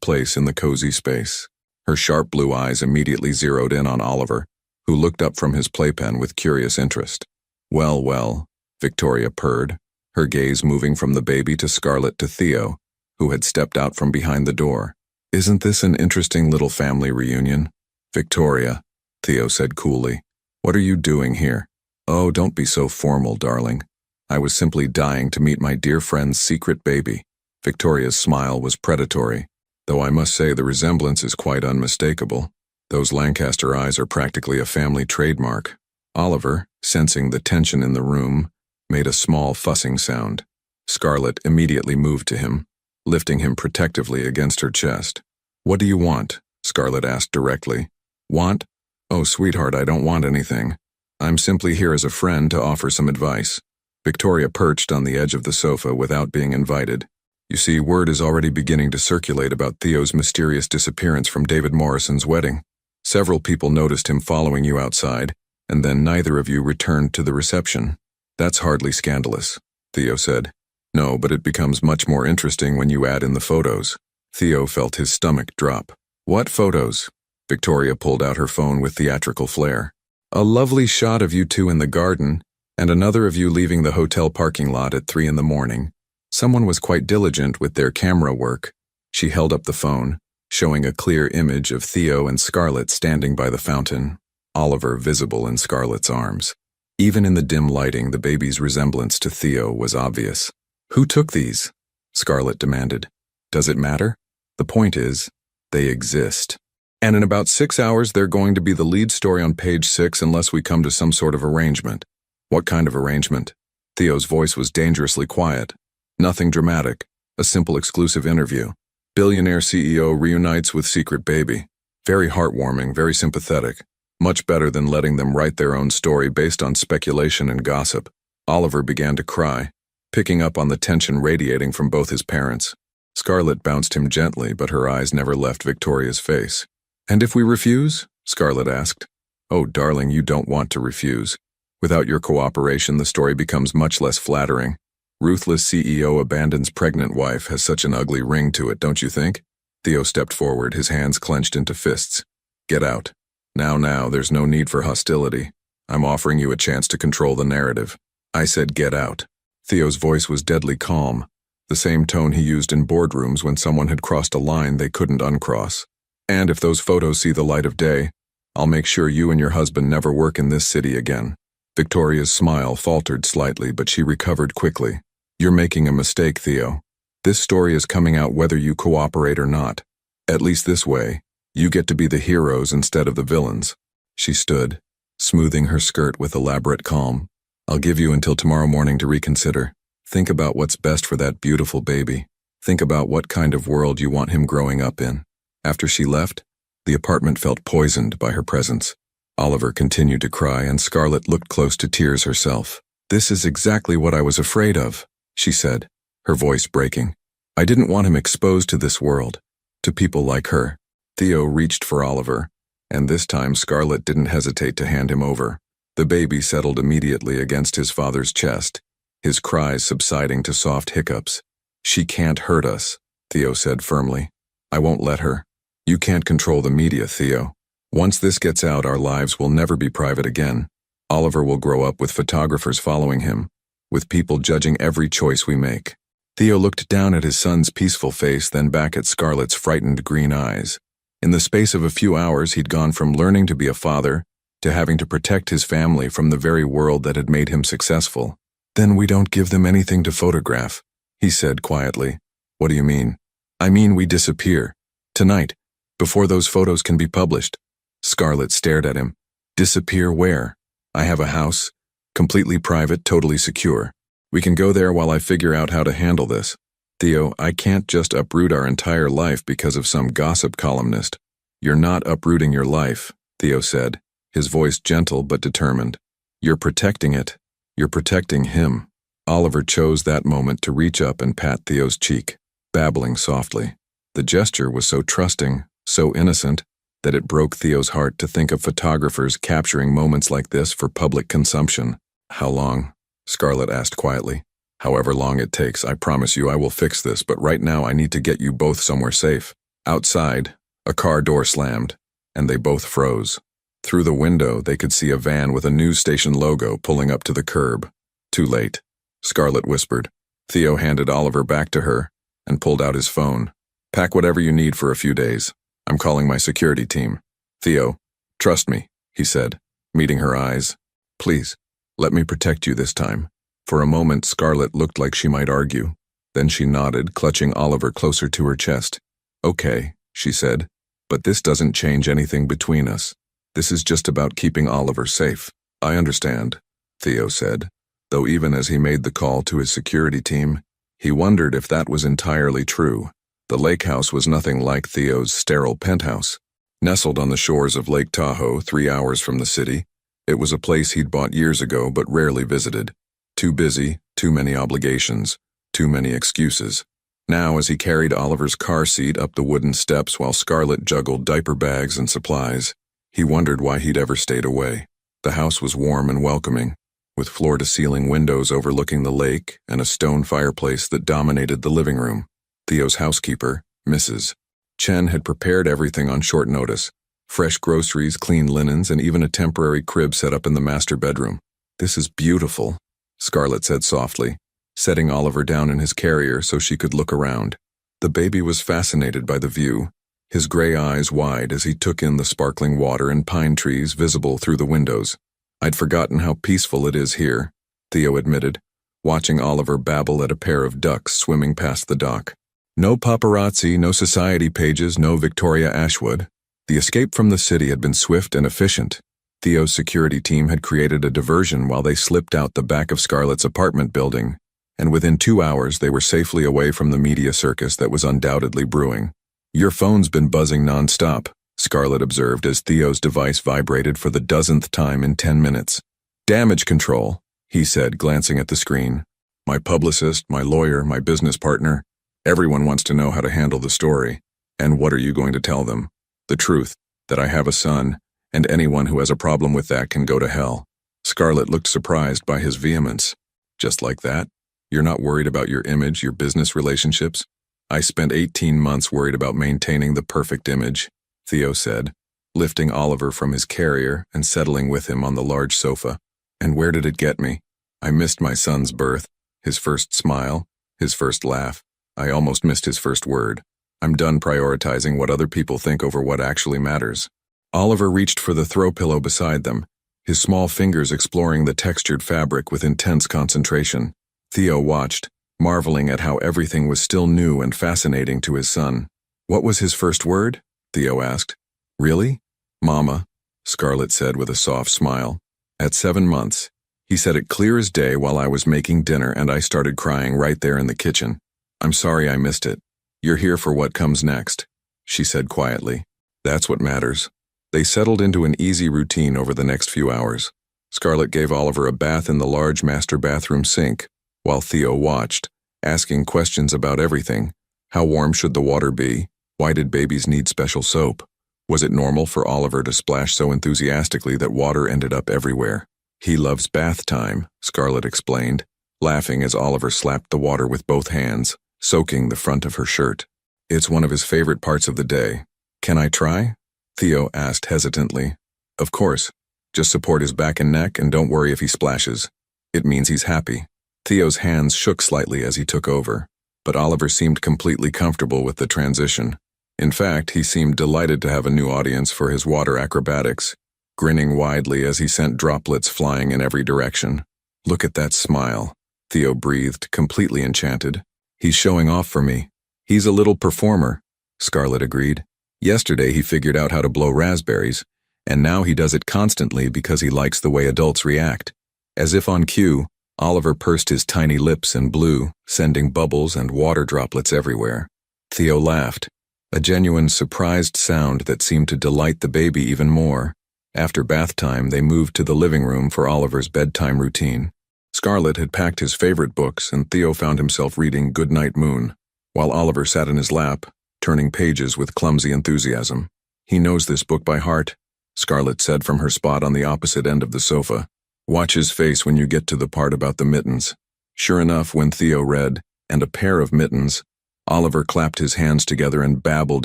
place in the cozy space. Her sharp blue eyes immediately zeroed in on Oliver, who looked up from his playpen with curious interest. Well, well, Victoria purred, her gaze moving from the baby to Scarlett to Theo, who had stepped out from behind the door. Isn't this an interesting little family reunion? Victoria, Theo said coolly. What are you doing here? Oh, don't be so formal, darling. I was simply dying to meet my dear friend's secret baby. Victoria's smile was predatory, though I must say the resemblance is quite unmistakable. Those Lancaster eyes are practically a family trademark. Oliver, sensing the tension in the room, made a small fussing sound. Scarlett immediately moved to him, lifting him protectively against her chest. What do you want? Scarlett asked directly. Want? Oh, sweetheart, I don't want anything. I'm simply here as a friend to offer some advice. Victoria perched on the edge of the sofa without being invited. You see, word is already beginning to circulate about Theo's mysterious disappearance from David Morrison's wedding. Several people noticed him following you outside, and then neither of you returned to the reception. That's hardly scandalous, Theo said. No, but it becomes much more interesting when you add in the photos. Theo felt his stomach drop. What photos? Victoria pulled out her phone with theatrical flair. A lovely shot of you two in the garden, and another of you leaving the hotel parking lot at 3 a.m. Someone was quite diligent with their camera work. She held up the phone, showing a clear image of Theo and Scarlett standing by the fountain, Oliver visible in Scarlett's arms. Even in the dim lighting, the baby's resemblance to Theo was obvious. Who took these? Scarlett demanded. Does it matter? The point is, they exist. And in about 6 hours, they're going to be the lead story on page 6 unless we come to some sort of arrangement. What kind of arrangement? Theo's voice was dangerously quiet. Nothing dramatic. A simple exclusive interview. Billionaire CEO reunites with secret baby. Very heartwarming, very sympathetic. Much better than letting them write their own story based on speculation and gossip. Oliver began to cry, picking up on the tension radiating from both his parents. Scarlett bounced him gently, but her eyes never left Victoria's face. And if we refuse? Scarlett asked. Oh, darling, you don't want to refuse. Without your cooperation, the story becomes much less flattering. Ruthless CEO abandons pregnant wife has such an ugly ring to it, don't you think? Theo stepped forward, his hands clenched into fists. Get out. Now, there's no need for hostility. I'm offering you a chance to control the narrative. I said get out. Theo's voice was deadly calm, the same tone he used in boardrooms when someone had crossed a line they couldn't uncross. And if those photos see the light of day, I'll make sure you and your husband never work in this city again. Victoria's smile faltered slightly, but she recovered quickly. You're making a mistake, Theo. This story is coming out whether you cooperate or not. At least this way, you get to be the heroes instead of the villains. She stood, smoothing her skirt with elaborate calm. I'll give you until tomorrow morning to reconsider. Think about what's best for that beautiful baby. Think about what kind of world you want him growing up in. After she left, the apartment felt poisoned by her presence. Oliver continued to cry, and Scarlett looked close to tears herself. This is exactly what I was afraid of, she said, her voice breaking. I didn't want him exposed to this world, to people like her. Theo reached for Oliver, and this time Scarlett didn't hesitate to hand him over. The baby settled immediately against his father's chest, his cries subsiding to soft hiccups. She can't hurt us, Theo said firmly. I won't let her. You can't control the media, Theo. Once this gets out, our lives will never be private again. Oliver will grow up with photographers following him, with people judging every choice we make. Theo looked down at his son's peaceful face, then back at Scarlett's frightened green eyes. In the space of a few hours, he'd gone from learning to be a father to having to protect his family from the very world that had made him successful. Then we don't give them anything to photograph, he said quietly. What do you mean? I mean we disappear. Tonight, before those photos can be published. Scarlett stared at him. Disappear where? I have a house, completely private, totally secure. We can go there while I figure out how to handle this. Theo, I can't just uproot our entire life because of some gossip columnist. You're not uprooting your life, Theo said, his voice gentle but determined. You're protecting it. You're protecting him. Oliver chose that moment to reach up and pat Theo's cheek, babbling softly. The gesture was so trusting, so innocent, that it broke Theo's heart to think of photographers capturing moments like this for public consumption. How long? Scarlett asked quietly. However long it takes, I promise you I will fix this, but right now I need to get you both somewhere safe. Outside, a car door slammed, and they both froze. Through the window, they could see a van with a news station logo pulling up to the curb. Too late, Scarlett whispered. Theo handed Oliver back to her and pulled out his phone. Pack whatever you need for a few days. I'm calling my security team. Theo, trust me, he said, meeting her eyes. Please, let me protect you this time. For a moment, Scarlett looked like she might argue. Then she nodded, clutching Oliver closer to her chest. Okay, she said, but this doesn't change anything between us. This is just about keeping Oliver safe. I understand, Theo said, though even as he made the call to his security team, he wondered if that was entirely true. The lake house was nothing like Theo's sterile penthouse. Nestled on the shores of Lake Tahoe, 3 hours from the city, it was a place he'd bought years ago but rarely visited. Too busy, too many obligations, too many excuses. Now, as he carried Oliver's car seat up the wooden steps while Scarlett juggled diaper bags and supplies, he wondered why he'd ever stayed away. The house was warm and welcoming, with floor-to-ceiling windows overlooking the lake and a stone fireplace that dominated the living room. Theo's housekeeper, Mrs. Chen, had prepared everything on short notice. Fresh groceries, clean linens, and even a temporary crib set up in the master bedroom. This is beautiful, Scarlett said softly, setting Oliver down in his carrier so she could look around. The baby was fascinated by the view, his gray eyes wide as he took in the sparkling water and pine trees visible through the windows. I'd forgotten how peaceful it is here, Theo admitted, watching Oliver babble at a pair of ducks swimming past the dock. No paparazzi, no society pages, no Victoria Ashwood. The escape from the city had been swift and efficient. Theo's security team had created a diversion while they slipped out the back of Scarlett's apartment building, and within 2 hours they were safely away from the media circus that was undoubtedly brewing. Your phone's been buzzing nonstop, Scarlett observed as Theo's device vibrated for the dozenth time in 10 minutes. Damage control, he said, glancing at the screen. My publicist, my lawyer, my business partner, everyone wants to know how to handle the story. And what are you going to tell them? The truth, that I have a son, and anyone who has a problem with that can go to hell. Scarlett looked surprised by his vehemence. Just like that? You're not worried about your image, your business relationships? I spent 18 months worried about maintaining the perfect image, Theo said, lifting Oliver from his carrier and settling with him on the large sofa. And where did it get me? I missed my son's birth, his first smile, his first laugh. I almost missed his first word. I'm done prioritizing what other people think over what actually matters. Oliver reached for the throw pillow beside them, his small fingers exploring the textured fabric with intense concentration. Theo watched, marveling at how everything was still new and fascinating to his son. What was his first word? Theo asked. Really? Mama, Scarlett said with a soft smile. At 7 months, he said it clear as day while I was making dinner and I started crying right there in the kitchen. I'm sorry I missed it. You're here for what comes next, she said quietly. That's what matters. They settled into an easy routine over the next few hours. Scarlett gave Oliver a bath in the large master bathroom sink, while Theo watched, asking questions about everything. How warm should the water be? Why did babies need special soap? Was it normal for Oliver to splash so enthusiastically that water ended up everywhere? He loves bath time, Scarlett explained, laughing as Oliver slapped the water with both hands, soaking the front of her shirt. It's one of his favorite parts of the day. Can I try? Theo asked hesitantly. Of course. Just support his back and neck and don't worry if he splashes. It means he's happy. Theo's hands shook slightly as he took over, but Oliver seemed completely comfortable with the transition. In fact, he seemed delighted to have a new audience for his water acrobatics, grinning widely as he sent droplets flying in every direction. Look at that smile, Theo breathed, completely enchanted. He's showing off for me. He's a little performer, Scarlett agreed. Yesterday he figured out how to blow raspberries, and now he does it constantly because he likes the way adults react. As if on cue, Oliver pursed his tiny lips and blew, sending bubbles and water droplets everywhere. Theo laughed. a genuine surprised sound that seemed to delight the baby even more. After bath time, they moved to the living room for Oliver's bedtime routine. Scarlett had packed his favorite books, and Theo found himself reading Goodnight Moon, while Oliver sat in his lap, turning pages with clumsy enthusiasm. "He knows this book by heart," Scarlett said from her spot on the opposite end of the sofa. "Watch his face when you get to the part about the mittens." Sure enough, when Theo read, "and a pair of mittens," Oliver clapped his hands together and babbled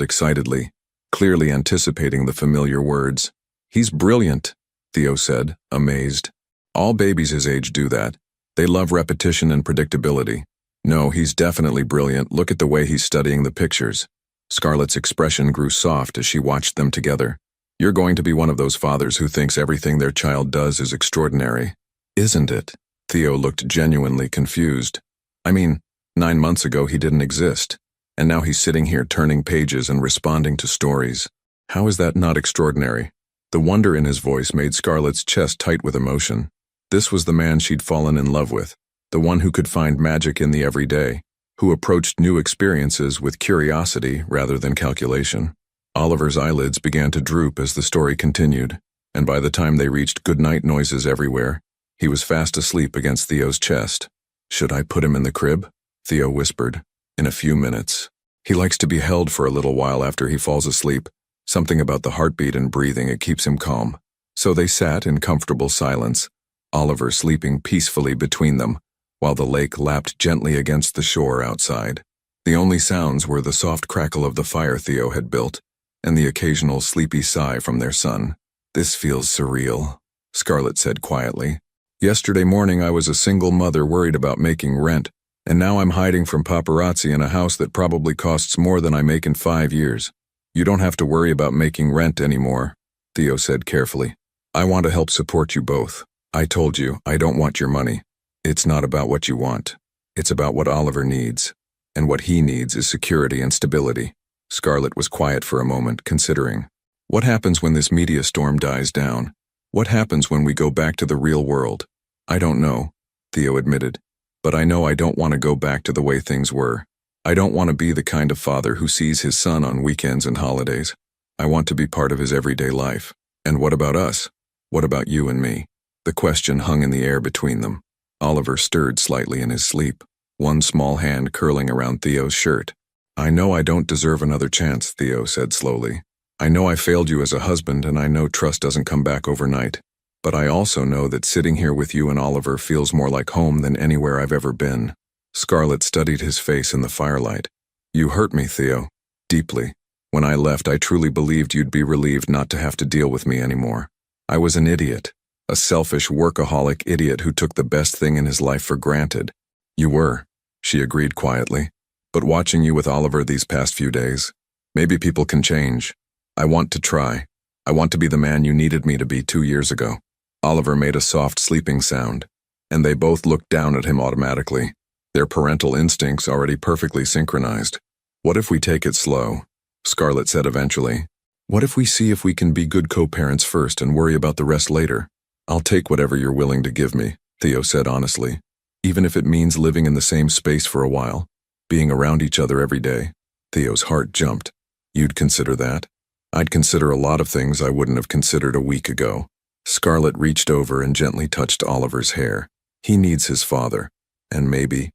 excitedly, clearly anticipating the familiar words. "He's brilliant," Theo said, amazed. "All babies his age do that. They love repetition and predictability. No, he's definitely brilliant. Look at the way he's studying the pictures." Scarlett's expression grew soft as she watched them together. "You're going to be one of those fathers who thinks everything their child does is extraordinary, isn't it?" Theo looked genuinely confused. "I mean, 9 months ago he didn't exist, and now he's sitting here turning pages and responding to stories. How is that not extraordinary?" The wonder in his voice made Scarlett's chest tight with emotion. This was the man she'd fallen in love with, the one who could find magic in the everyday, who approached new experiences with curiosity rather than calculation. Oliver's eyelids began to droop as the story continued, and by the time they reached goodnight noises everywhere, he was fast asleep against Theo's chest. "Should I put him in the crib?" Theo whispered. "In a few minutes. He likes to be held for a little while after he falls asleep. Something about the heartbeat and breathing, it keeps him calm." So they sat in comfortable silence, Oliver sleeping peacefully between them, while the lake lapped gently against the shore outside. The only sounds were the soft crackle of the fire Theo had built, and the occasional sleepy sigh from their son. "This feels surreal," Scarlett said quietly. "Yesterday morning I was a single mother worried about making rent, and now I'm hiding from paparazzi in a house that probably costs more than I make in 5 years. You don't have to worry about making rent anymore," Theo said carefully. "I want to help support you both. I told you, I don't want your money. It's not about what you want. It's about what Oliver needs. And what he needs is security and stability." Scarlett was quiet for a moment, considering. What happens when this media storm dies down? What happens when we go back to the real world? "I don't know," Theo admitted. "But I know I don't want to go back to the way things were. I don't want to be the kind of father who sees his son on weekends and holidays. I want to be part of his everyday life. And what about us? What about you and me?" The question hung in the air between them. Oliver stirred slightly in his sleep, one small hand curling around Theo's shirt. "I know I don't deserve another chance," Theo said slowly. "I know I failed you as a husband, and I know trust doesn't come back overnight. But I also know that sitting here with you and Oliver feels more like home than anywhere I've ever been." Scarlett studied his face in the firelight. "You hurt me, Theo. Deeply. When I left, I truly believed you'd be relieved not to have to deal with me anymore. I was an idiot. A selfish, workaholic idiot who took the best thing in his life for granted." "You were," she agreed quietly. "But watching you with Oliver these past few days, maybe people can change. I want to try. I want to be the man you needed me to be 2 years ago." Oliver made a soft sleeping sound, and they both looked down at him automatically, their parental instincts already perfectly synchronized. "What if we take it slow?" Scarlett said eventually. "What if we see if we can be good co-parents first and worry about the rest later?" "I'll take whatever you're willing to give me," Theo said honestly. "Even if it means living in the same space for a while, being around each other every day." Theo's heart jumped. "You'd consider that?" "I'd consider a lot of things I wouldn't have considered a week ago." Scarlett reached over and gently touched Oliver's hair. "He needs his father, and maybe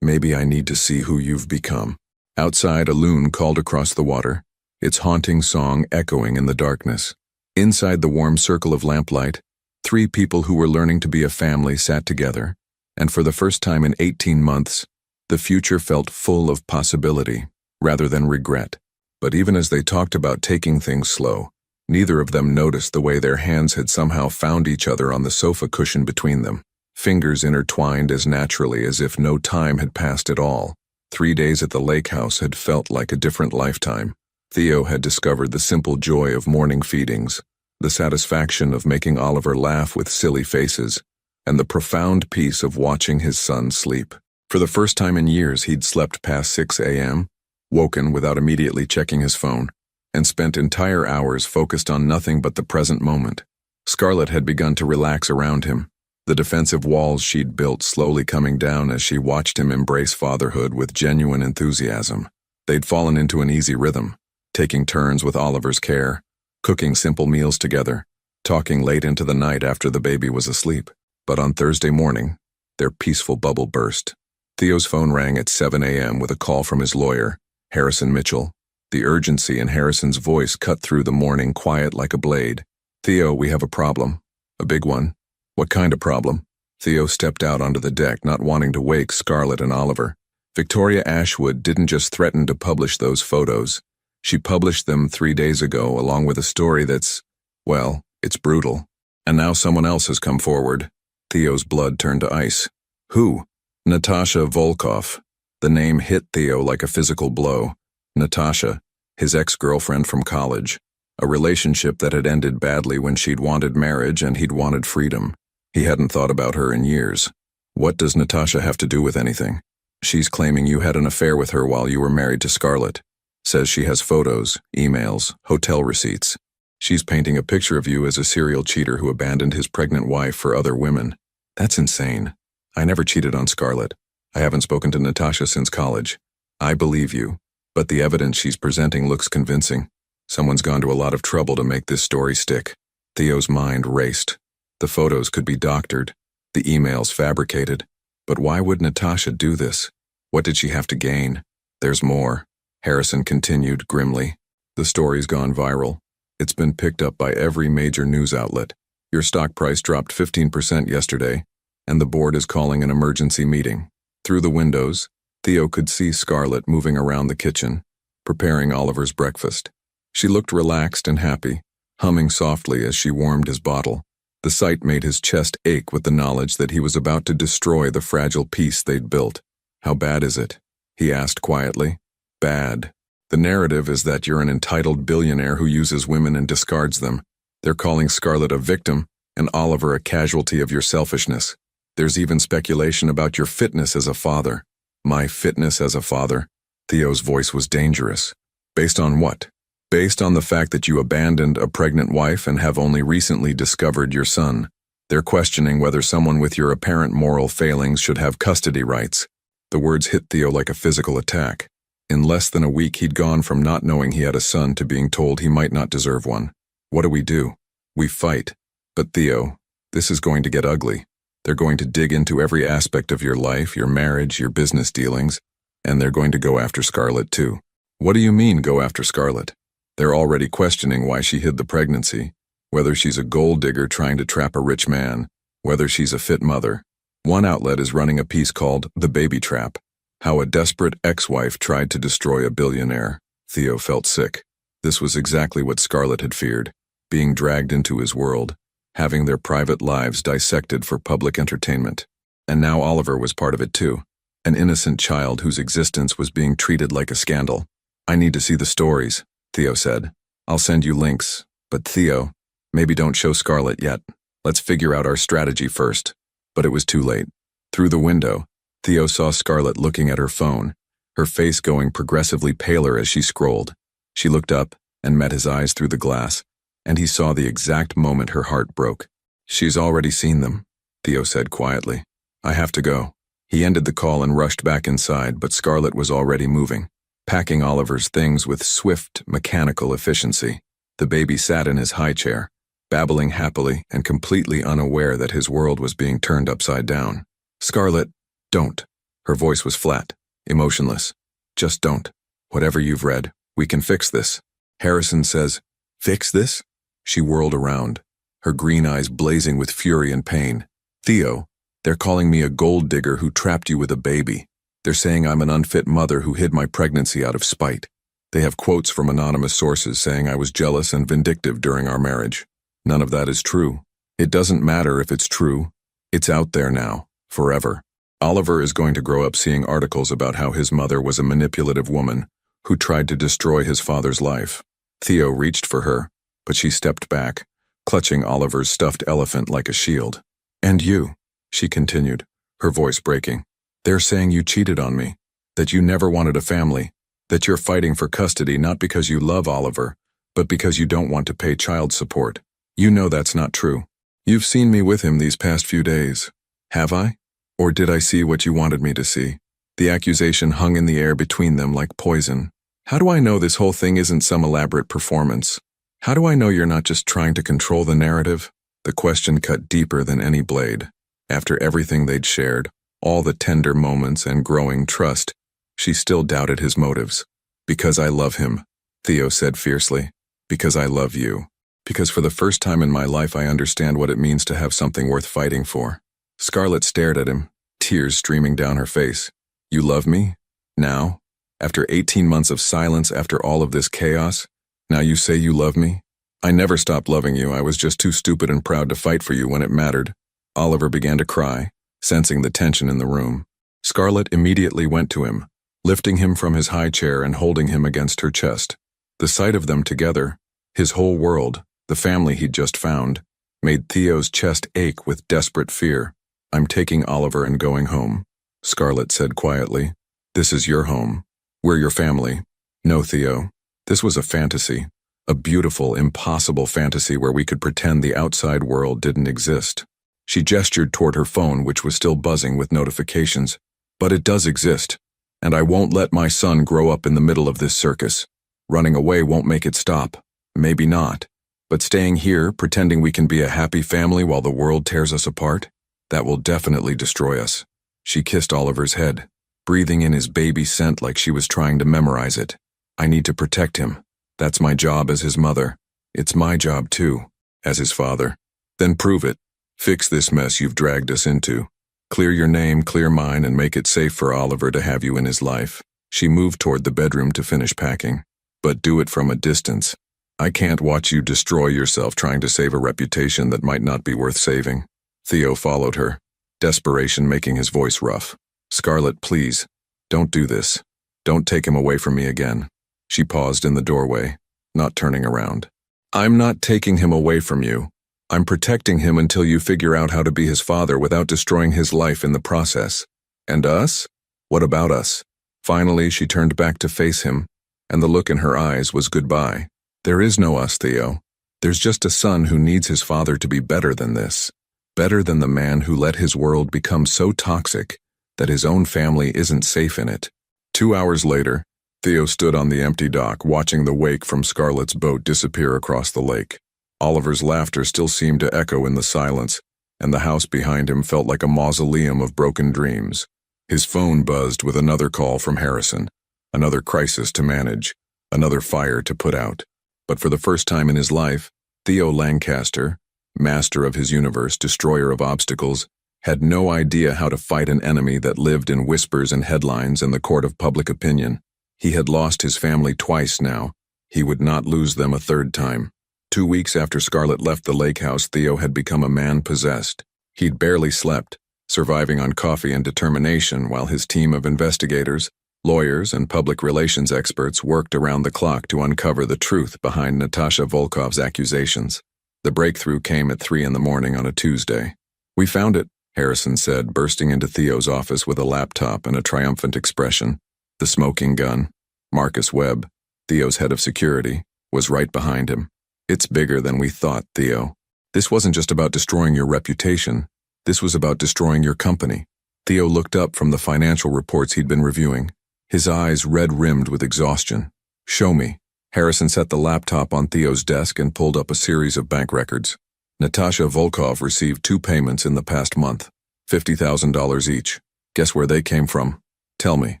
I need to see who you've become." Outside, a loon called across the water, its haunting song echoing in the darkness. Inside the warm circle of lamplight, 3 people who were learning to be a family sat together, and for the first time in 18 months, the future felt full of possibility, rather than regret. But even as they talked about taking things slow, neither of them noticed the way their hands had somehow found each other on the sofa cushion between them, fingers intertwined as naturally as if no time had passed at all. 3 days at the lake house had felt like a different lifetime. Theo had discovered the simple joy of morning feedings, the satisfaction of making Oliver laugh with silly faces, and the profound peace of watching his son sleep. For the first time in years, he'd slept past 6 a.m., woken without immediately checking his phone, and spent entire hours focused on nothing but the present moment. Scarlett had begun to relax around him, the defensive walls she'd built slowly coming down as she watched him embrace fatherhood with genuine enthusiasm. They'd fallen into an easy rhythm, taking turns with Oliver's care, cooking simple meals together, talking late into the night after the baby was asleep. But on Thursday morning, their peaceful bubble burst. Theo's phone rang at 7 a.m. with a call from his lawyer, Harrison Mitchell. The urgency in Harrison's voice cut through the morning quiet like a blade. "Theo, we have a problem. A big one." "What kind of problem?" Theo stepped out onto the deck, not wanting to wake Scarlett and Oliver. Victoria Ashwood didn't just threaten to publish those photos. She published them 3 days ago, along with a story that's, well, it's brutal. And now someone else has come forward. Theo's blood turned to ice. Who? Natasha Volkov. The name hit Theo like a physical blow. Natasha, his ex-girlfriend from college. A relationship that had ended badly when she'd wanted marriage and he'd wanted freedom. He hadn't thought about her in years. What does Natasha have to do with anything? She's claiming you had an affair with her while you were married to Scarlett. Says she has photos, emails, hotel receipts. She's painting a picture of you as a serial cheater who abandoned his pregnant wife for other women. That's insane. I never cheated on Scarlett. I haven't spoken to Natasha since college. I believe you, but the evidence she's presenting looks convincing. Someone's gone to a lot of trouble to make this story stick. Theo's mind raced. The photos could be doctored, the emails fabricated. But why would Natasha do this? What did she have to gain? There's more. Harrison continued grimly. The story's gone viral. It's been picked up by every major news outlet. Your stock price dropped 15% yesterday, and the board is calling an emergency meeting. Through the windows, Theo could see Scarlett moving around the kitchen, preparing Oliver's breakfast. She looked relaxed and happy, humming softly as she warmed his bottle. The sight made his chest ache with the knowledge that he was about to destroy the fragile peace they'd built. How bad is it? He asked quietly. Bad. The narrative is that you're an entitled billionaire who uses women and discards them. They're calling Scarlett a victim and Oliver a casualty of your selfishness. There's even speculation about your fitness as a father. My fitness as a father? Theo's voice was dangerous. Based on what? Based on the fact that you abandoned a pregnant wife and have only recently discovered your son. They're questioning whether someone with your apparent moral failings should have custody rights. The words hit Theo like a physical attack. In less than a week, he'd gone from not knowing he had a son to being told he might not deserve one. What do? We fight. But Theo, this is going to get ugly. They're going to dig into every aspect of your life, your marriage, your business dealings, and they're going to go after Scarlett too. What do you mean, go after Scarlett? They're already questioning why she hid the pregnancy, whether she's a gold digger trying to trap a rich man, whether she's a fit mother. One outlet is running a piece called The Baby Trap, how a desperate ex-wife tried to destroy a billionaire. Theo felt sick. This was exactly what Scarlett had feared, being dragged into his world, having their private lives dissected for public entertainment. And now Oliver was part of it too, an innocent child whose existence was being treated like a scandal. I need to see the stories, Theo said. I'll send you links, but Theo, maybe don't show Scarlett yet. Let's figure out our strategy first. But it was too late. Through the window, Theo saw Scarlett looking at her phone, her face going progressively paler as she scrolled. She looked up and met his eyes through the glass, and he saw the exact moment her heart broke. She's already seen them, Theo said quietly. I have to go. He ended the call and rushed back inside, but Scarlett was already moving, packing Oliver's things with swift, mechanical efficiency. The baby sat in his high chair, babbling happily and completely unaware that his world was being turned upside down. Scarlett, don't. Her voice was flat, emotionless. Just don't. Whatever you've read, we can fix this. Harrison says, fix this? She whirled around, her green eyes blazing with fury and pain. Theo, they're calling me a gold digger who trapped you with a baby. They're saying I'm an unfit mother who hid my pregnancy out of spite. They have quotes from anonymous sources saying I was jealous and vindictive during our marriage. None of that is true. It doesn't matter if it's true. It's out there now, forever. Oliver is going to grow up seeing articles about how his mother was a manipulative woman who tried to destroy his father's life. Theo reached for her, but she stepped back, clutching Oliver's stuffed elephant like a shield. And you, she continued, her voice breaking. They're saying you cheated on me, that you never wanted a family, that you're fighting for custody not because you love Oliver, but because you don't want to pay child support. You know that's not true. You've seen me with him these past few days. Have I? Or did I see what you wanted me to see? The accusation hung in the air between them like poison. How do I know this whole thing isn't some elaborate performance? How do I know you're not just trying to control the narrative? The question cut deeper than any blade. After everything they'd shared, all the tender moments and growing trust, she still doubted his motives. Because I love him, Theo said fiercely. Because I love you. Because for the first time in my life I understand what it means to have something worth fighting for. Scarlett stared at him, tears streaming down her face. You love me? Now? After 18 months of silence, after all of this chaos? Now you say you love me? I never stopped loving you. I was just too stupid and proud to fight for you when it mattered. Oliver began to cry, sensing the tension in the room. Scarlett immediately went to him, lifting him from his high chair and holding him against her chest. The sight of them together, his whole world, the family he'd just found, made Theo's chest ache with desperate fear. I'm taking Oliver and going home, Scarlett said quietly. This is your home. We're your family. No, Theo. This was a fantasy. A beautiful, impossible fantasy where we could pretend the outside world didn't exist. She gestured toward her phone, which was still buzzing with notifications. But it does exist. And I won't let my son grow up in the middle of this circus. Running away won't make it stop. Maybe not. But staying here, pretending we can be a happy family while the world tears us apart, that will definitely destroy us. She kissed Oliver's head, breathing in his baby scent like she was trying to memorize it. I need to protect him. That's my job as his mother. It's my job too, as his father. Then prove it. Fix this mess you've dragged us into. Clear your name, clear mine, and make it safe for Oliver to have you in his life. She moved toward the bedroom to finish packing. But do it from a distance. I can't watch you destroy yourself trying to save a reputation that might not be worth saving. Theo followed her, desperation making his voice rough. Scarlett, please, don't do this. Don't take him away from me again. She paused in the doorway, not turning around. I'm not taking him away from you. I'm protecting him until you figure out how to be his father without destroying his life in the process. And us? What about us? Finally, she turned back to face him, and the look in her eyes was goodbye. There is no us, Theo. There's just a son who needs his father to be better than this. Better than the man who let his world become so toxic that his own family isn't safe in it. 2 hours later, Theo stood on the empty dock watching the wake from Scarlett's boat disappear across the lake. Oliver's laughter still seemed to echo in the silence, and the house behind him felt like a mausoleum of broken dreams. His phone buzzed with another call from Harrison, another crisis to manage, another fire to put out. But for the first time in his life, Theo Lancaster, master of his universe, destroyer of obstacles, had no idea how to fight an enemy that lived in whispers and headlines in the court of public opinion. He had lost his family twice now. He would not lose them a third time. 2 weeks after Scarlett left the lake house, Theo had become a man possessed. He'd barely slept, surviving on coffee and determination while his team of investigators, lawyers, and public relations experts worked around the clock to uncover the truth behind Natasha Volkov's accusations. The breakthrough came at 3 a.m. on a Tuesday. We found it, Harrison said, bursting into Theo's office with a laptop and a triumphant expression. The smoking gun, Marcus Webb, Theo's head of security, was right behind him. It's bigger than we thought, Theo. This wasn't just about destroying your reputation. This was about destroying your company. Theo looked up from the financial reports he'd been reviewing, his eyes red-rimmed with exhaustion. Show me. Harrison set the laptop on Theo's desk and pulled up a series of bank records. Natasha Volkov received 2 payments in the past month, $50,000 each. Guess where they came from? Tell me.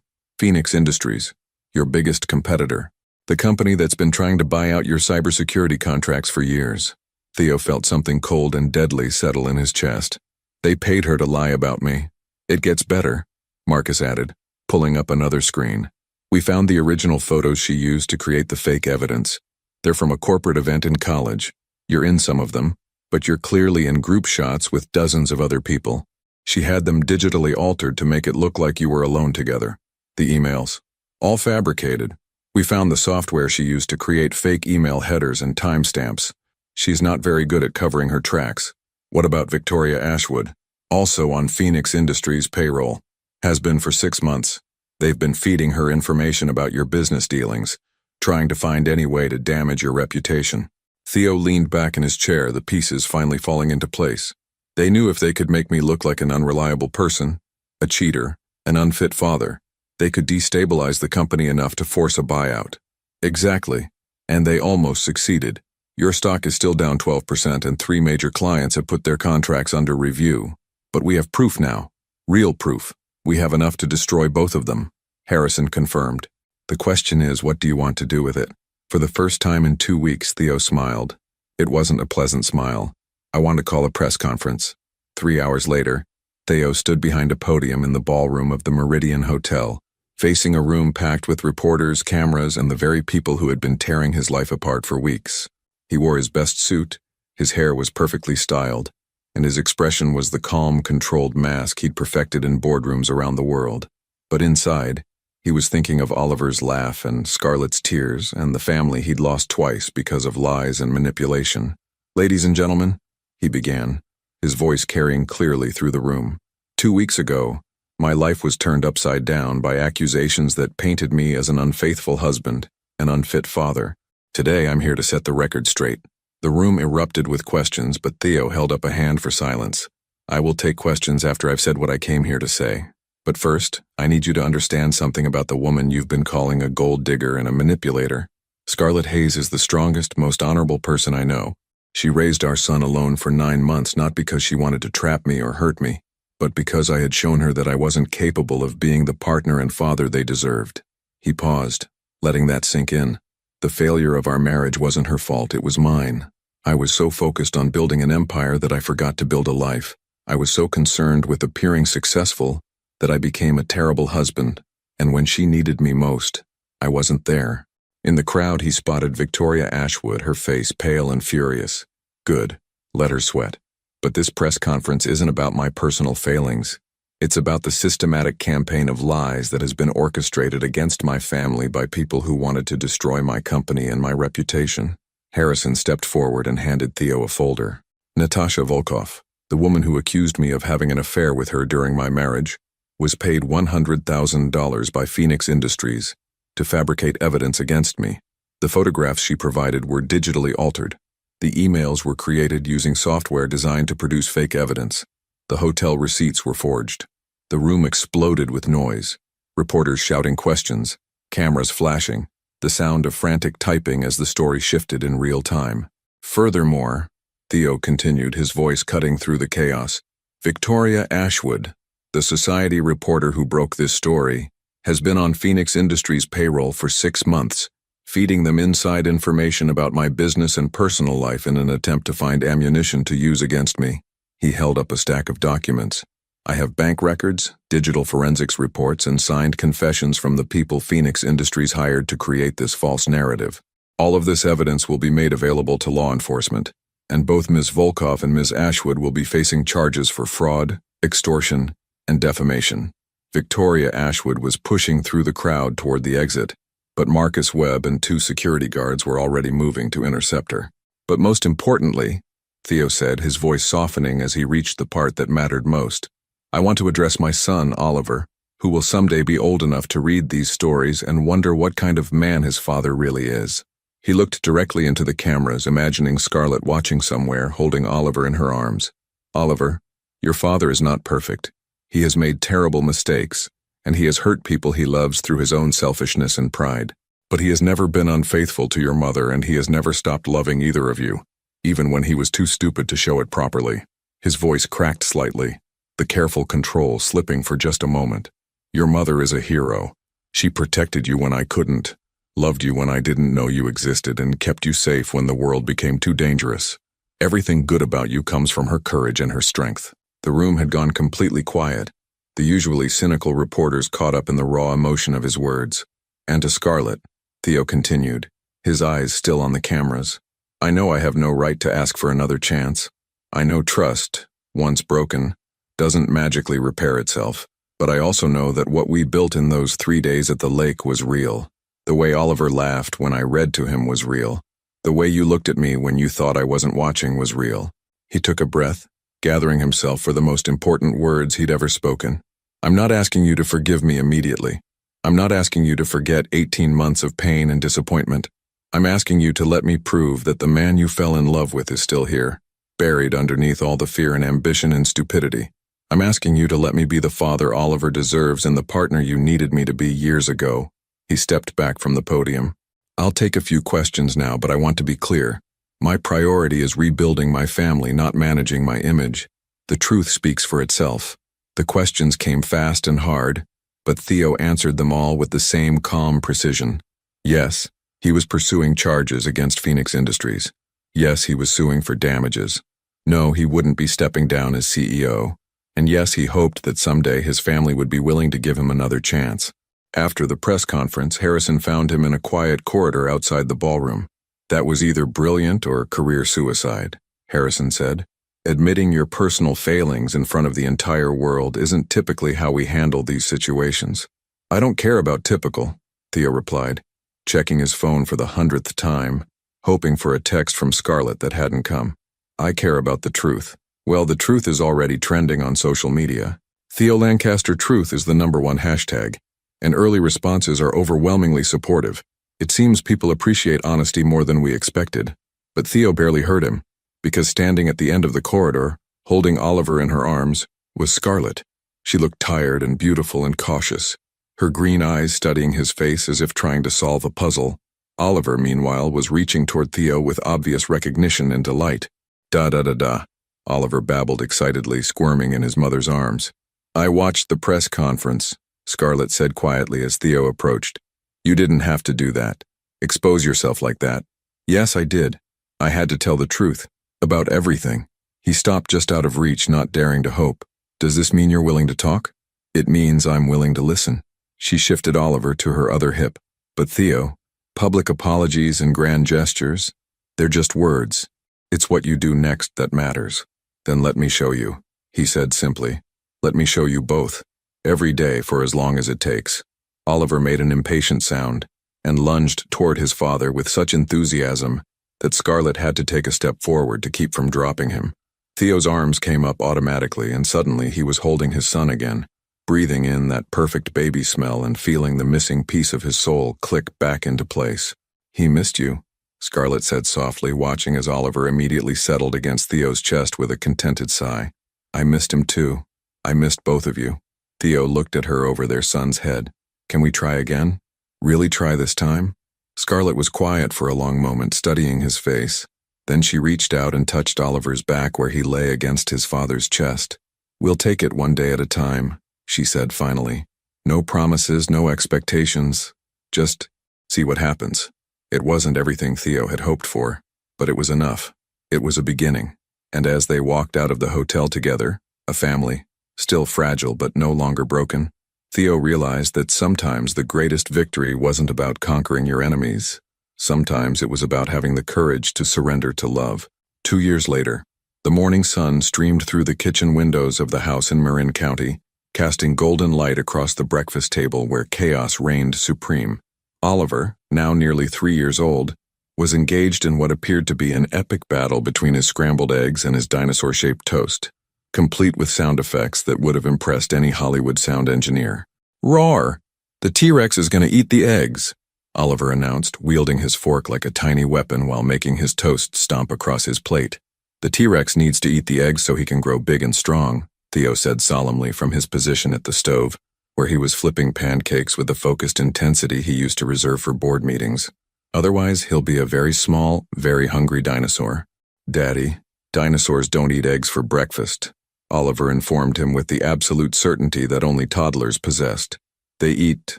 Phoenix Industries, your biggest competitor. The company that's been trying to buy out your cybersecurity contracts for years. Theo felt something cold and deadly settle in his chest. They paid her to lie about me. It gets better, Marcus added, pulling up another screen. We found the original photos she used to create the fake evidence. They're from a corporate event in college. You're in some of them, but you're clearly in group shots with dozens of other people. She had them digitally altered to make it look like you were alone together. The emails, all fabricated. We found the software she used to create fake email headers and timestamps. She's not very good at covering her tracks. What about Victoria Ashwood? Also on Phoenix Industries' payroll. Has been for 6 months. They've been feeding her information about your business dealings, trying to find any way to damage your reputation. Theo leaned back in his chair, the pieces finally falling into place. They knew if they could make me look like an unreliable person, a cheater, an unfit father, They could destabilize the company enough to force a buyout. Exactly. And they almost succeeded. Your stock is still down 12% and 3 major clients have put their contracts under review. But we have proof now. Real proof. We have enough to destroy both of them. Harrison confirmed. The question is, what do you want to do with it? For the first time in 2 weeks, Theo smiled. It wasn't a pleasant smile. I want to call a press conference. 3 hours later, Theo stood behind a podium in the ballroom of the Meridian Hotel, facing a room packed with reporters, cameras, and the very people who had been tearing his life apart for weeks. He wore his best suit, his hair was perfectly styled, and his expression was the calm, controlled mask he'd perfected in boardrooms around the world. But inside, he was thinking of Oliver's laugh and Scarlett's tears and the family he'd lost twice because of lies and manipulation. "Ladies and gentlemen," he began, his voice carrying clearly through the room. 2 weeks ago, my life was turned upside down by accusations that painted me as an unfaithful husband, an unfit father. Today I'm here to set the record straight. The room erupted with questions, but Theo held up a hand for silence. "I will take questions after I've said what I came here to say. But first, I need you to understand something about the woman you've been calling a gold digger and a manipulator. Scarlett Hayes is the strongest, most honorable person I know. She raised our son alone for 9 months not because she wanted to trap me or hurt me, but because I had shown her that I wasn't capable of being the partner and father they deserved." He paused, letting that sink in. The failure of our marriage wasn't her fault, it was mine. I was so focused on building an empire that I forgot to build a life. I was so concerned with appearing successful that I became a terrible husband, and when she needed me most, I wasn't there. In the crowd he spotted Victoria Ashwood, her face pale and furious. Good, let her sweat. But this press conference isn't about my personal failings. It's about the systematic campaign of lies that has been orchestrated against my family by people who wanted to destroy my company and my reputation. Harrison stepped forward and handed Theo a folder. "Natasha Volkov, the woman who accused me of having an affair with her during my marriage, was paid $100,000 by Phoenix Industries to fabricate evidence against me. The photographs she provided were digitally altered. The emails were created using software designed to produce fake evidence. The hotel receipts were forged. The room exploded with noise, reporters shouting questions, cameras flashing, the sound of frantic typing as the story shifted in real time. Furthermore," Theo continued, his voice cutting through the chaos, "Victoria Ashwood, the society reporter who broke this story, has been on Phoenix Industries' payroll for 6 months, feeding them inside information about my business and personal life in an attempt to find ammunition to use against me." He held up a stack of documents. "I have bank records, digital forensics reports, and signed confessions from the people Phoenix Industries hired to create this false narrative. All of this evidence will be made available to law enforcement, and both Ms. Volkov and Ms. Ashwood will be facing charges for fraud, extortion, and defamation." Victoria Ashwood was pushing through the crowd toward the exit, but Marcus Webb and 2 security guards were already moving to intercept her. "But most importantly," Theo said, his voice softening as he reached the part that mattered most, "I want to address my son, Oliver, who will someday be old enough to read these stories and wonder what kind of man his father really is." He looked directly into the cameras, imagining Scarlett watching somewhere, holding Oliver in her arms. "Oliver, your father is not perfect. He has made terrible mistakes, and he has hurt people he loves through his own selfishness and pride. But he has never been unfaithful to your mother, and he has never stopped loving either of you, even when he was too stupid to show it properly." His voice cracked slightly, the careful control slipping for just a moment. "Your mother is a hero. She protected you when I couldn't, loved you when I didn't know you existed, and kept you safe when the world became too dangerous. Everything good about you comes from her courage and her strength." The room had gone completely quiet. The usually cynical reporters caught up in the raw emotion of his words. "And to Scarlett," Theo continued, his eyes still on the cameras, "I know I have no right to ask for another chance. I know trust, once broken, doesn't magically repair itself. But I also know that what we built in those 3 days at the lake was real. The way Oliver laughed when I read to him was real. The way you looked at me when you thought I wasn't watching was real." He took a breath, gathering himself for the most important words he'd ever spoken. "I'm not asking you to forgive me immediately. I'm not asking you to forget 18 months of pain and disappointment. I'm asking you to let me prove that the man you fell in love with is still here, buried underneath all the fear and ambition and stupidity. I'm asking you to let me be the father Oliver deserves and the partner you needed me to be years ago." He stepped back from the podium. "I'll take a few questions now, but I want to be clear. My priority is rebuilding my family, not managing my image. The truth speaks for itself." The questions came fast and hard, but Theo answered them all with the same calm precision. Yes, he was pursuing charges against Phoenix Industries. Yes, he was suing for damages. No, he wouldn't be stepping down as CEO. And yes, he hoped that someday his family would be willing to give him another chance. After the press conference, Harrison found him in a quiet corridor outside the ballroom. "That was either brilliant or career suicide," Harrison said. "Admitting your personal failings in front of the entire world isn't typically how we handle these situations." "I don't care about typical," Theo replied, checking his phone for the 100th time, hoping for a text from Scarlett that hadn't come. "I care about the truth." Well, the truth is already trending on social media. Theo Lancaster Truth is the #1 hashtag, and early responses are overwhelmingly supportive. It seems people appreciate honesty more than we expected. But Theo barely heard him, because standing at the end of the corridor, holding Oliver in her arms, was Scarlett. She looked tired and beautiful and cautious, her green eyes studying his face as if trying to solve a puzzle. Oliver, meanwhile, was reaching toward Theo with obvious recognition and delight. Da-da-da-da, Oliver babbled excitedly, squirming in his mother's arms. "I watched the press conference," Scarlett said quietly as Theo approached. "You didn't have to do that. Expose yourself like that." "Yes, I did. I had to tell the truth. About everything." He stopped just out of reach, not daring to hope. "Does this mean you're willing to talk?" "It means I'm willing to listen." She shifted Oliver to her other hip. "But Theo, public apologies and grand gestures, they're just words. It's what you do next that matters." "Then let me show you," he said simply. "Let me show you both. Every day for as long as it takes." Oliver made an impatient sound and lunged toward his father with such enthusiasm that Scarlett had to take a step forward to keep from dropping him. Theo's arms came up automatically, and suddenly he was holding his son again, breathing in that perfect baby smell and feeling the missing piece of his soul click back into place. "He missed you," Scarlett said softly, watching as Oliver immediately settled against Theo's chest with a contented sigh. "I missed him too. I missed both of you." Theo looked at her over their son's head. "Can we try again? Really try this time?" Scarlett was quiet for a long moment, studying his face. Then she reached out and touched Oliver's back where he lay against his father's chest. "We'll take it one day at a time," she said finally. "No promises, no expectations. Just see what happens." It wasn't everything Theo had hoped for, but it was enough. It was a beginning. And as they walked out of the hotel together, a family, still fragile but no longer broken, Theo realized that sometimes the greatest victory wasn't about conquering your enemies. Sometimes it was about having the courage to surrender to love. 2 years later, the morning sun streamed through the kitchen windows of the house in Marin County, casting golden light across the breakfast table where chaos reigned supreme. Oliver, now nearly 3 years old, was engaged in what appeared to be an epic battle between his scrambled eggs and his dinosaur-shaped toast, complete with sound effects that would have impressed any Hollywood sound engineer. "Roar! The T-Rex is going to eat the eggs," Oliver announced, wielding his fork like a tiny weapon while making his toast stomp across his plate. "The T-Rex needs to eat the eggs so he can grow big and strong," Theo said solemnly from his position at the stove, where he was flipping pancakes with the focused intensity he used to reserve for board meetings. "Otherwise, he'll be a very small, very hungry dinosaur." "Daddy, dinosaurs don't eat eggs for breakfast," Oliver informed him with the absolute certainty that only toddlers possessed. "They eat,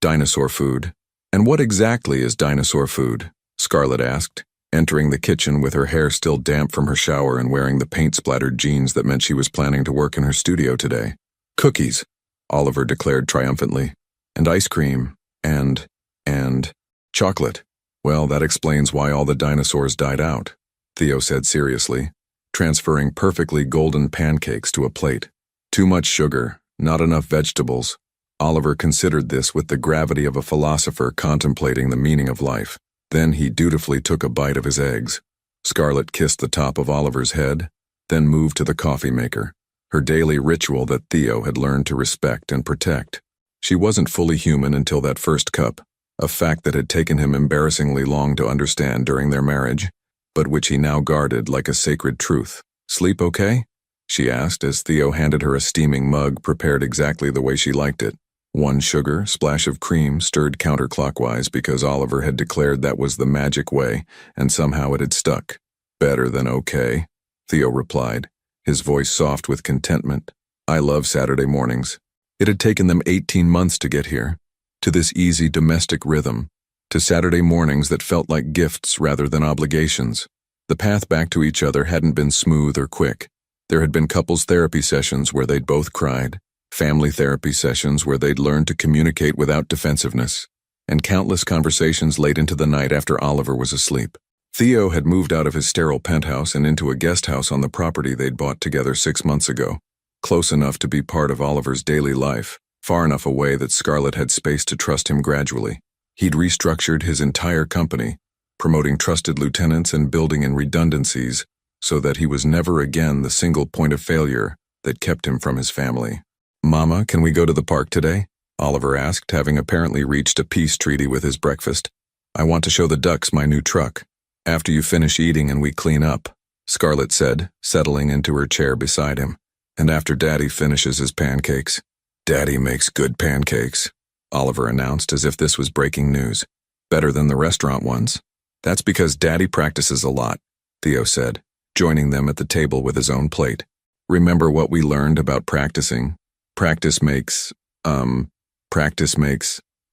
dinosaur food." "And what exactly is dinosaur food?" Scarlett asked, entering the kitchen with her hair still damp from her shower and wearing the paint-splattered jeans that meant she was planning to work in her studio today. "Cookies," Oliver declared triumphantly. "And ice cream, and chocolate." "Well, that explains why all the dinosaurs died out," Theo said seriously, transferring perfectly golden pancakes to a plate. "Too much sugar, not enough vegetables." Oliver considered this with the gravity of a philosopher contemplating the meaning of life. Then he dutifully took a bite of his eggs. Scarlett kissed the top of Oliver's head, then moved to the coffee maker, her daily ritual that Theo had learned to respect and protect. She wasn't fully human until that first cup, a fact that had taken him embarrassingly long to understand during their marriage, but which he now guarded like a sacred truth. "Sleep okay?" she asked as Theo handed her a steaming mug prepared exactly the way she liked it. One sugar, splash of cream stirred counterclockwise because Oliver had declared that was the magic way, and somehow it had stuck. Better than okay, Theo replied, his voice soft with contentment. I love Saturday mornings. It had taken them 18 months to get here, to this easy domestic rhythm, to Saturday mornings that felt like gifts rather than obligations. The path back to each other hadn't been smooth or quick. There had been couples therapy sessions where they'd both cried, family therapy sessions where they'd learned to communicate without defensiveness, and countless conversations late into the night after Oliver was asleep. Theo had moved out of his sterile penthouse and into a guest house on the property they'd bought together 6 months ago, close enough to be part of Oliver's daily life, far enough away that Scarlett had space to trust him gradually. He'd restructured his entire company, promoting trusted lieutenants and building in redundancies so that he was never again the single point of failure that kept him from his family. Mama, can we go to the park today? Oliver asked, having apparently reached a peace treaty with his breakfast. I want to show the ducks my new truck. After you finish eating and we clean up, Scarlett said, settling into her chair beside him. And after Daddy finishes his pancakes. Daddy makes good pancakes, Oliver announced as if this was breaking news. Better than the restaurant ones. That's because Daddy practices a lot, Theo said, joining them at the table with his own plate. Remember what we learned about practicing? Practice makes,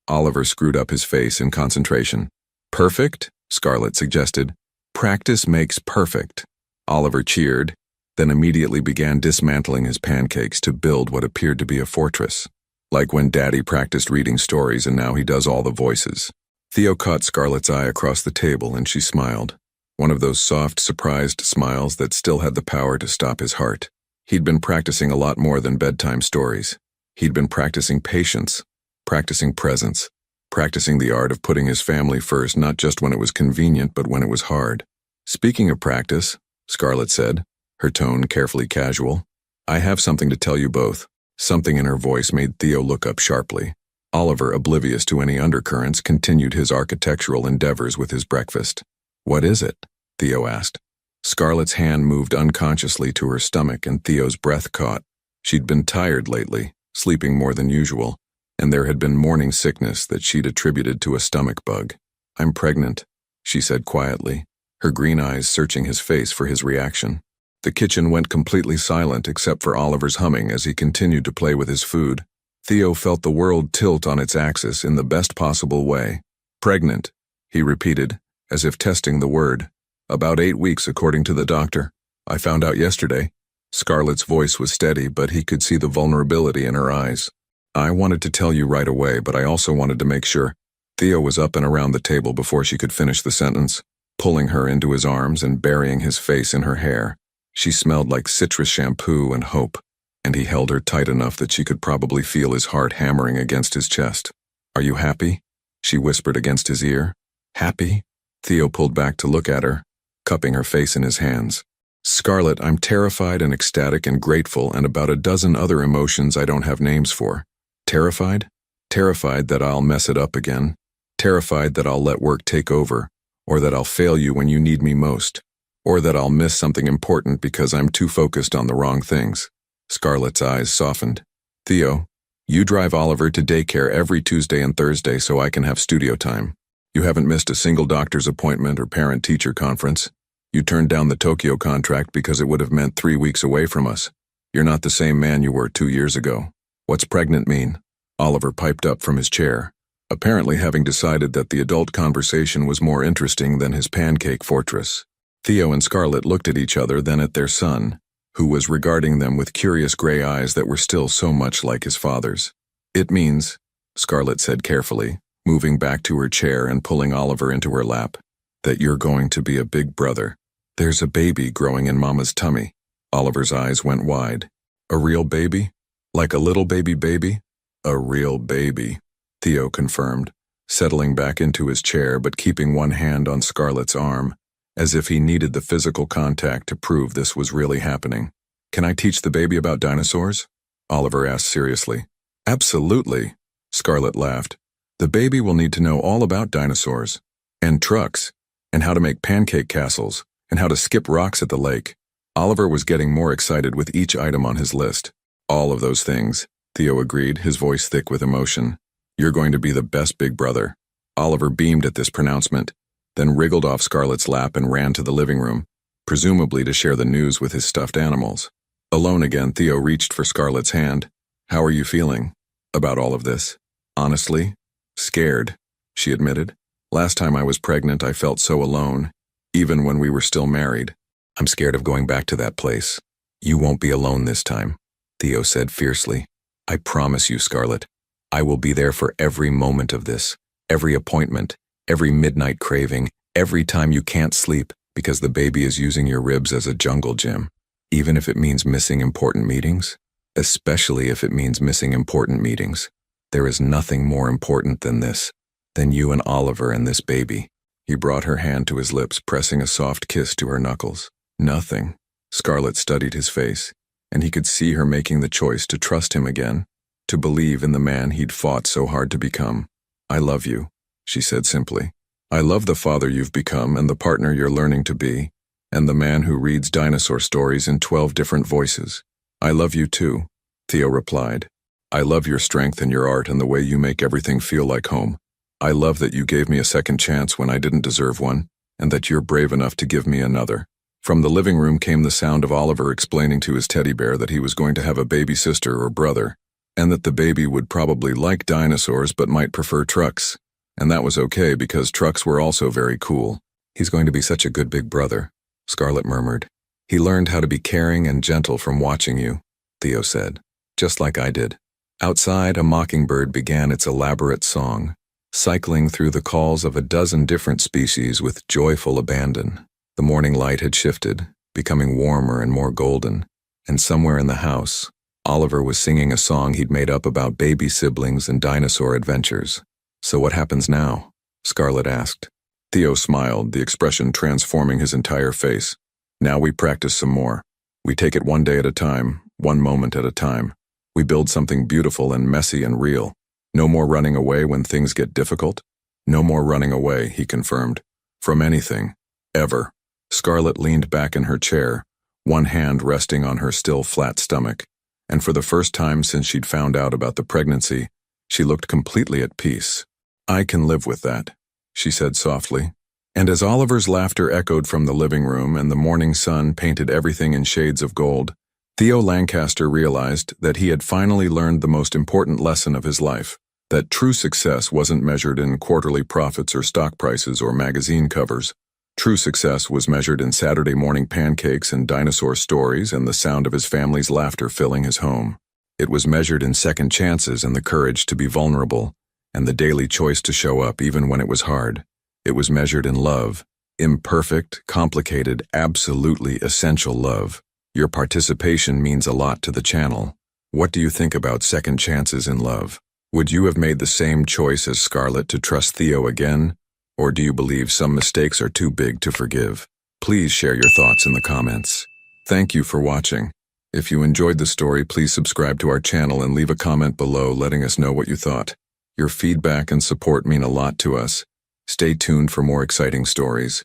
Oliver screwed up his face in concentration. Perfect? Scarlett suggested. Practice makes perfect. Oliver cheered, then immediately began dismantling his pancakes to build what appeared to be a fortress. Like when Daddy practiced reading stories and now he does all the voices. Theo caught Scarlett's eye across the table and she smiled. One of those soft, surprised smiles that still had the power to stop his heart. He'd been practicing a lot more than bedtime stories. He'd been practicing patience, practicing presence, practicing the art of putting his family first not just when it was convenient but when it was hard. Speaking of practice, Scarlett said, her tone carefully casual, I have something to tell you both. Something in her voice made Theo look up sharply. Oliver, oblivious to any undercurrents, continued his architectural endeavors with his breakfast. What is it? Theo asked. Scarlett's hand moved unconsciously to her stomach and Theo's breath caught. She'd been tired lately, sleeping more than usual, and there had been morning sickness that she'd attributed to a stomach bug. I'm pregnant, she said quietly, her green eyes searching his face for his reaction. The kitchen went completely silent except for Oliver's humming as he continued to play with his food. Theo felt the world tilt on its axis in the best possible way. Pregnant, he repeated, as if testing the word. About 8 weeks according to the doctor. I found out yesterday. Scarlett's voice was steady, but he could see the vulnerability in her eyes. I wanted to tell you right away, but I also wanted to make sure. Theo was up and around the table before she could finish the sentence, pulling her into his arms and burying his face in her hair. She smelled like citrus shampoo and hope, and he held her tight enough that she could probably feel his heart hammering against his chest. Are you happy? She whispered against his ear. Happy? Theo pulled back to look at her, cupping her face in his hands. Scarlett, I'm terrified and ecstatic and grateful and about a dozen other emotions I don't have names for. Terrified? Terrified that I'll mess it up again. Terrified that I'll let work take over, or that I'll fail you when you need me most. Or that I'll miss something important because I'm too focused on the wrong things. Scarlett's eyes softened. Theo, you drive Oliver to daycare every Tuesday and Thursday so I can have studio time. You haven't missed a single doctor's appointment or parent-teacher conference. You turned down the Tokyo contract because it would have meant 3 weeks away from us. You're not the same man you were 2 years ago. What's pregnant mean? Oliver piped up from his chair, apparently having decided that the adult conversation was more interesting than his pancake fortress. Theo and Scarlett looked at each other, then at their son, who was regarding them with curious gray eyes that were still so much like his father's. It means, Scarlett said carefully, moving back to her chair and pulling Oliver into her lap, that you're going to be a big brother. There's a baby growing in Mama's tummy. Oliver's eyes went wide. A real baby? Like a little baby? A real baby, Theo confirmed, settling back into his chair but keeping one hand on Scarlett's arm, as if he needed the physical contact to prove this was really happening. Can I teach the baby about dinosaurs? Oliver asked seriously. Absolutely, Scarlett laughed. The baby will need to know all about dinosaurs, and trucks, and how to make pancake castles, and how to skip rocks at the lake. Oliver was getting more excited with each item on his list. All of those things, Theo agreed, his voice thick with emotion. You're going to be the best big brother. Oliver beamed at this pronouncement, then wriggled off Scarlett's lap and ran to the living room, presumably to share the news with his stuffed animals. Alone again, Theo reached for Scarlett's hand. How are you feeling about all of this? Honestly, scared, she admitted. Last time I was pregnant, I felt so alone, even when we were still married. I'm scared of going back to that place. You won't be alone this time, Theo said fiercely. I promise you, Scarlett, I will be there for every moment of this, every appointment, every midnight craving, every time you can't sleep because the baby is using your ribs as a jungle gym. Even if it means missing important meetings, especially if it means missing important meetings. There is nothing more important than this, than you and Oliver and this baby. He brought her hand to his lips, pressing a soft kiss to her knuckles. Nothing. Scarlett studied his face, and he could see her making the choice to trust him again, to believe in the man he'd fought so hard to become. I love you, she said simply. I love the father you've become and the partner you're learning to be, and the man who reads dinosaur stories in 12 different voices. I love you too, Theo replied. I love your strength and your art and the way you make everything feel like home. I love that you gave me a second chance when I didn't deserve one, and that you're brave enough to give me another. From the living room came the sound of Oliver explaining to his teddy bear that he was going to have a baby sister or brother, and that the baby would probably like dinosaurs but might prefer trucks. And that was okay because trucks were also very cool. He's going to be such a good big brother, Scarlett murmured. He learned how to be caring and gentle from watching you, Theo said, just like I did. Outside, a mockingbird began its elaborate song, cycling through the calls of a dozen different species with joyful abandon. The morning light had shifted, becoming warmer and more golden, and somewhere in the house, Oliver was singing a song he'd made up about baby siblings and dinosaur adventures. So what happens now? Scarlett asked. Theo smiled, the expression transforming his entire face. Now we practice some more. We take it one day at a time, one moment at a time. We build something beautiful and messy and real. No more running away when things get difficult. No more running away, he confirmed. From anything. Ever. Scarlett leaned back in her chair, one hand resting on her still flat stomach, and for the first time since she'd found out about the pregnancy, she looked completely at peace. I can live with that, she said softly. And as Oliver's laughter echoed from the living room and the morning sun painted everything in shades of gold, Theo Lancaster realized that he had finally learned the most important lesson of his life, that true success wasn't measured in quarterly profits or stock prices or magazine covers. True success was measured in Saturday morning pancakes and dinosaur stories and the sound of his family's laughter filling his home. It was measured in second chances and the courage to be vulnerable, and the daily choice to show up even when it was hard. It was measured in love, imperfect, complicated, absolutely essential love. Your participation means a lot to the channel. What do you think about second chances in love? Would you have made the same choice as Scarlett to trust Theo again? Or do you believe some mistakes are too big to forgive? Please share your thoughts in the comments. Thank you for watching. If you enjoyed the story, please subscribe to our channel and leave a comment below letting us know what you thought. Your feedback and support mean a lot to us. Stay tuned for more exciting stories.